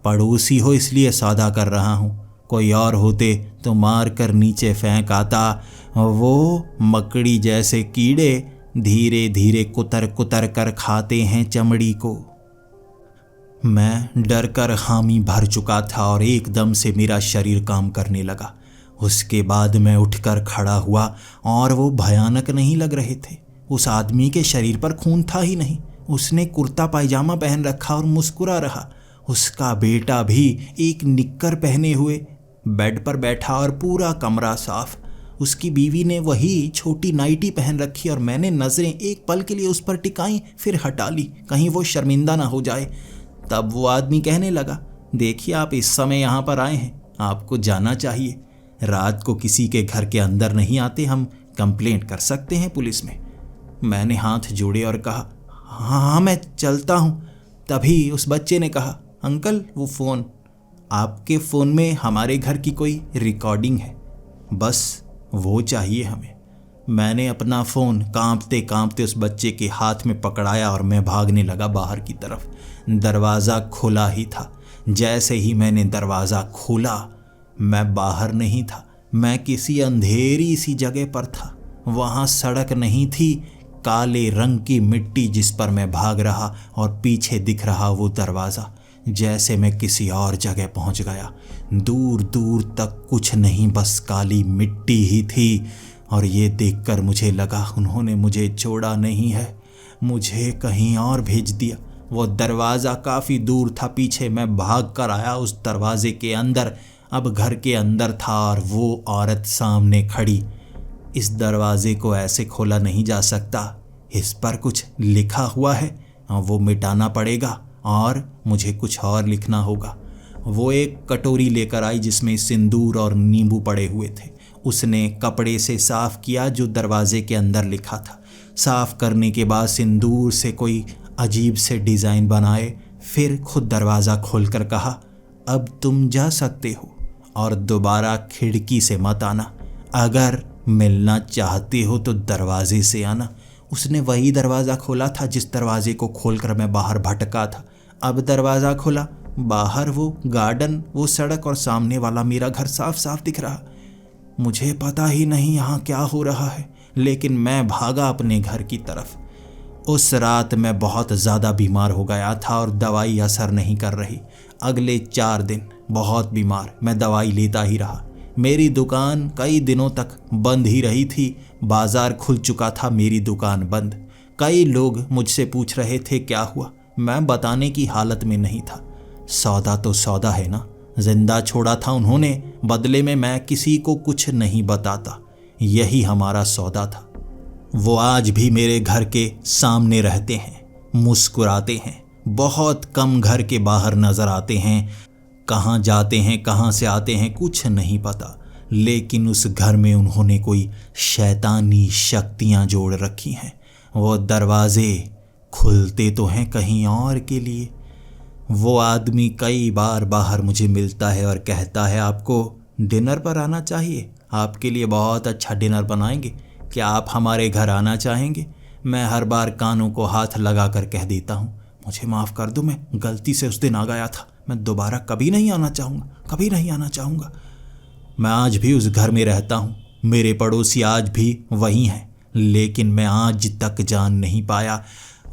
पड़ोसी हो इसलिए सौदा कर रहा हूँ, कोई और होते तो मार कर नीचे फेंक आता। वो मकड़ी जैसे कीड़े धीरे धीरे कुतर कुतर कर खाते हैं चमड़ी को। मैं डर कर हामी भर चुका था और एकदम से मेरा शरीर काम करने लगा। उसके बाद मैं उठकर खड़ा हुआ और वो भयानक नहीं लग रहे थे। उस आदमी के शरीर पर खून था ही नहीं। उसने कुर्ता पायजामा पहन रखा और मुस्कुरा रहा। उसका बेटा भी एक निक्कर पहने हुए बेड पर बैठा और पूरा कमरा साफ। उसकी बीवी ने वही छोटी नाइटी पहन रखी और मैंने नज़रें एक पल के लिए उस पर टिकाई, फिर हटा ली, कहीं वो शर्मिंदा ना हो जाए। तब वो आदमी कहने लगा, देखिए आप इस समय यहाँ पर आए हैं, आपको जाना चाहिए। रात को किसी के घर के अंदर नहीं आते, हम कंप्लेंट कर सकते हैं पुलिस में। मैंने हाथ जोड़े और कहा, हाँ मैं चलता हूँ। तभी उस बच्चे ने कहा, अंकल वो फ़ोन, आपके फ़ोन में हमारे घर की कोई रिकॉर्डिंग है, बस वो चाहिए हमें। मैंने अपना फ़ोन कांपते कांपते उस बच्चे के हाथ में पकड़ाया और मैं भागने लगा बाहर की तरफ। दरवाज़ा खुला ही था। जैसे ही मैंने दरवाज़ा खोला, मैं बाहर नहीं था, मैं किसी अंधेरी सी जगह पर था। वहाँ सड़क नहीं थी, काले रंग की मिट्टी जिस पर मैं भाग रहा और पीछे दिख रहा वो दरवाज़ा। जैसे मैं किसी और जगह पहुंच गया। दूर दूर तक कुछ नहीं, बस काली मिट्टी ही थी। और ये देखकर मुझे लगा उन्होंने मुझे छोड़ा नहीं है, मुझे कहीं और भेज दिया। वो दरवाज़ा काफ़ी दूर था, पीछे मैं भाग कर आया उस दरवाजे के अंदर। अब घर के अंदर था और वो औरत सामने खड़ी। इस दरवाजे को ऐसे खोला नहीं जा सकता, इस पर कुछ लिखा हुआ है, वो मिटाना पड़ेगा और मुझे कुछ और लिखना होगा। वो एक कटोरी लेकर आई जिसमें सिंदूर और नींबू पड़े हुए थे। उसने कपड़े से साफ़ किया जो दरवाजे के अंदर लिखा था। साफ़ करने के बाद सिंदूर से कोई अजीब से डिज़ाइन बनाए, फिर खुद दरवाज़ा खोलकर कहा, अब तुम जा सकते हो और दोबारा खिड़की से मत आना। अगर मिलना चाहते हो तो दरवाजे से आना। उसने वही दरवाज़ा खोला था जिस दरवाजे को खोलकर मैं बाहर भटका था। अब दरवाज़ा खुला, बाहर वो गार्डन, वो सड़क और सामने वाला मेरा घर साफ साफ दिख रहा। मुझे पता ही नहीं यहाँ क्या हो रहा है, लेकिन मैं भागा अपने घर की तरफ। उस रात मैं बहुत ज़्यादा बीमार हो गया था और दवाई असर नहीं कर रही। अगले 4 दिन बहुत बीमार, मैं दवाई लेता ही रहा। मेरी दुकान कई दिनों तक बंद ही रही थी। बाज़ार खुल चुका था, मेरी दुकान बंद। कई लोग मुझसे पूछ रहे थे क्या हुआ, मैं बताने की हालत में नहीं था। सौदा तो सौदा है ना, जिंदा छोड़ा था उन्होंने, बदले में मैं किसी को कुछ नहीं बताता। यही हमारा सौदा था। वो आज भी मेरे घर के सामने रहते हैं, मुस्कुराते हैं। बहुत कम घर के बाहर नज़र आते हैं। कहाँ जाते हैं, कहाँ से आते हैं, कुछ नहीं पता। लेकिन उस घर में उन्होंने कोई शैतानी शक्तियाँ जोड़ रखी हैं। वो दरवाजे खुलते तो हैं कहीं और के लिए। वो आदमी कई बार बाहर मुझे मिलता है और कहता है, आपको डिनर पर आना चाहिए, आपके लिए बहुत अच्छा डिनर बनाएंगे, क्या आप हमारे घर आना चाहेंगे? मैं हर बार कानों को हाथ लगा कर कह देता हूँ, मुझे माफ़ कर दो, मैं गलती से उस दिन आ गया था, मैं दोबारा कभी नहीं आना चाहूँगा, कभी नहीं आना चाहूँगा। मैं आज भी उस घर में रहता हूँ, मेरे पड़ोसी आज भी वही हैं, लेकिन मैं आज तक जान नहीं पाया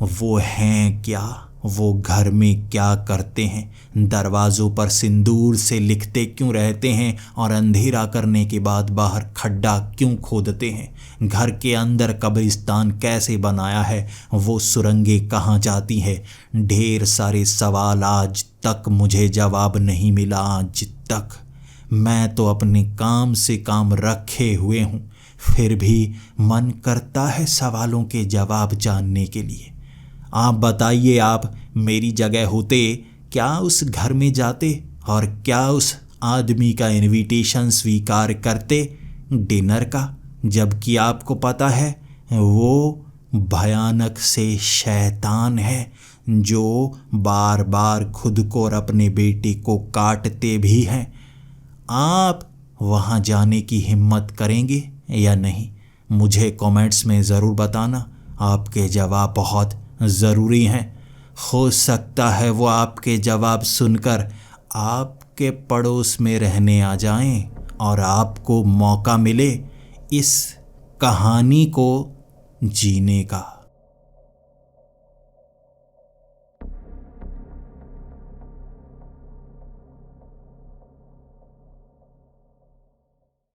वो हैं क्या, वो घर में क्या करते हैं, दरवाज़ों पर सिंदूर से लिखते क्यों रहते हैं और अंधेरा करने के बाद बाहर खड्डा क्यों खोदते हैं, घर के अंदर कब्रिस्तान कैसे बनाया है, वो सुरंगें कहाँ जाती है। ढेर सारे सवाल आज तक मुझे जवाब नहीं मिला। आज तक मैं तो अपने काम से काम रखे हुए हूँ, फिर भी मन करता है सवालों के जवाब जानने के लिए। आप बताइए, आप मेरी जगह होते क्या उस घर में जाते और क्या उस आदमी का इनविटेशन स्वीकार करते डिनर का, जबकि आपको पता है वो भयानक से शैतान है जो बार बार खुद को और अपने बेटे को काटते भी हैं। आप वहाँ जाने की हिम्मत करेंगे या नहीं? मुझे कमेंट्स में ज़रूर बताना। आपके जवाब बहुत ज़रूरी हैं। हो सकता है वो आपके जवाब सुनकर आपके पड़ोस में रहने आ जाएं और आपको मौका मिले इस कहानी को जीने का।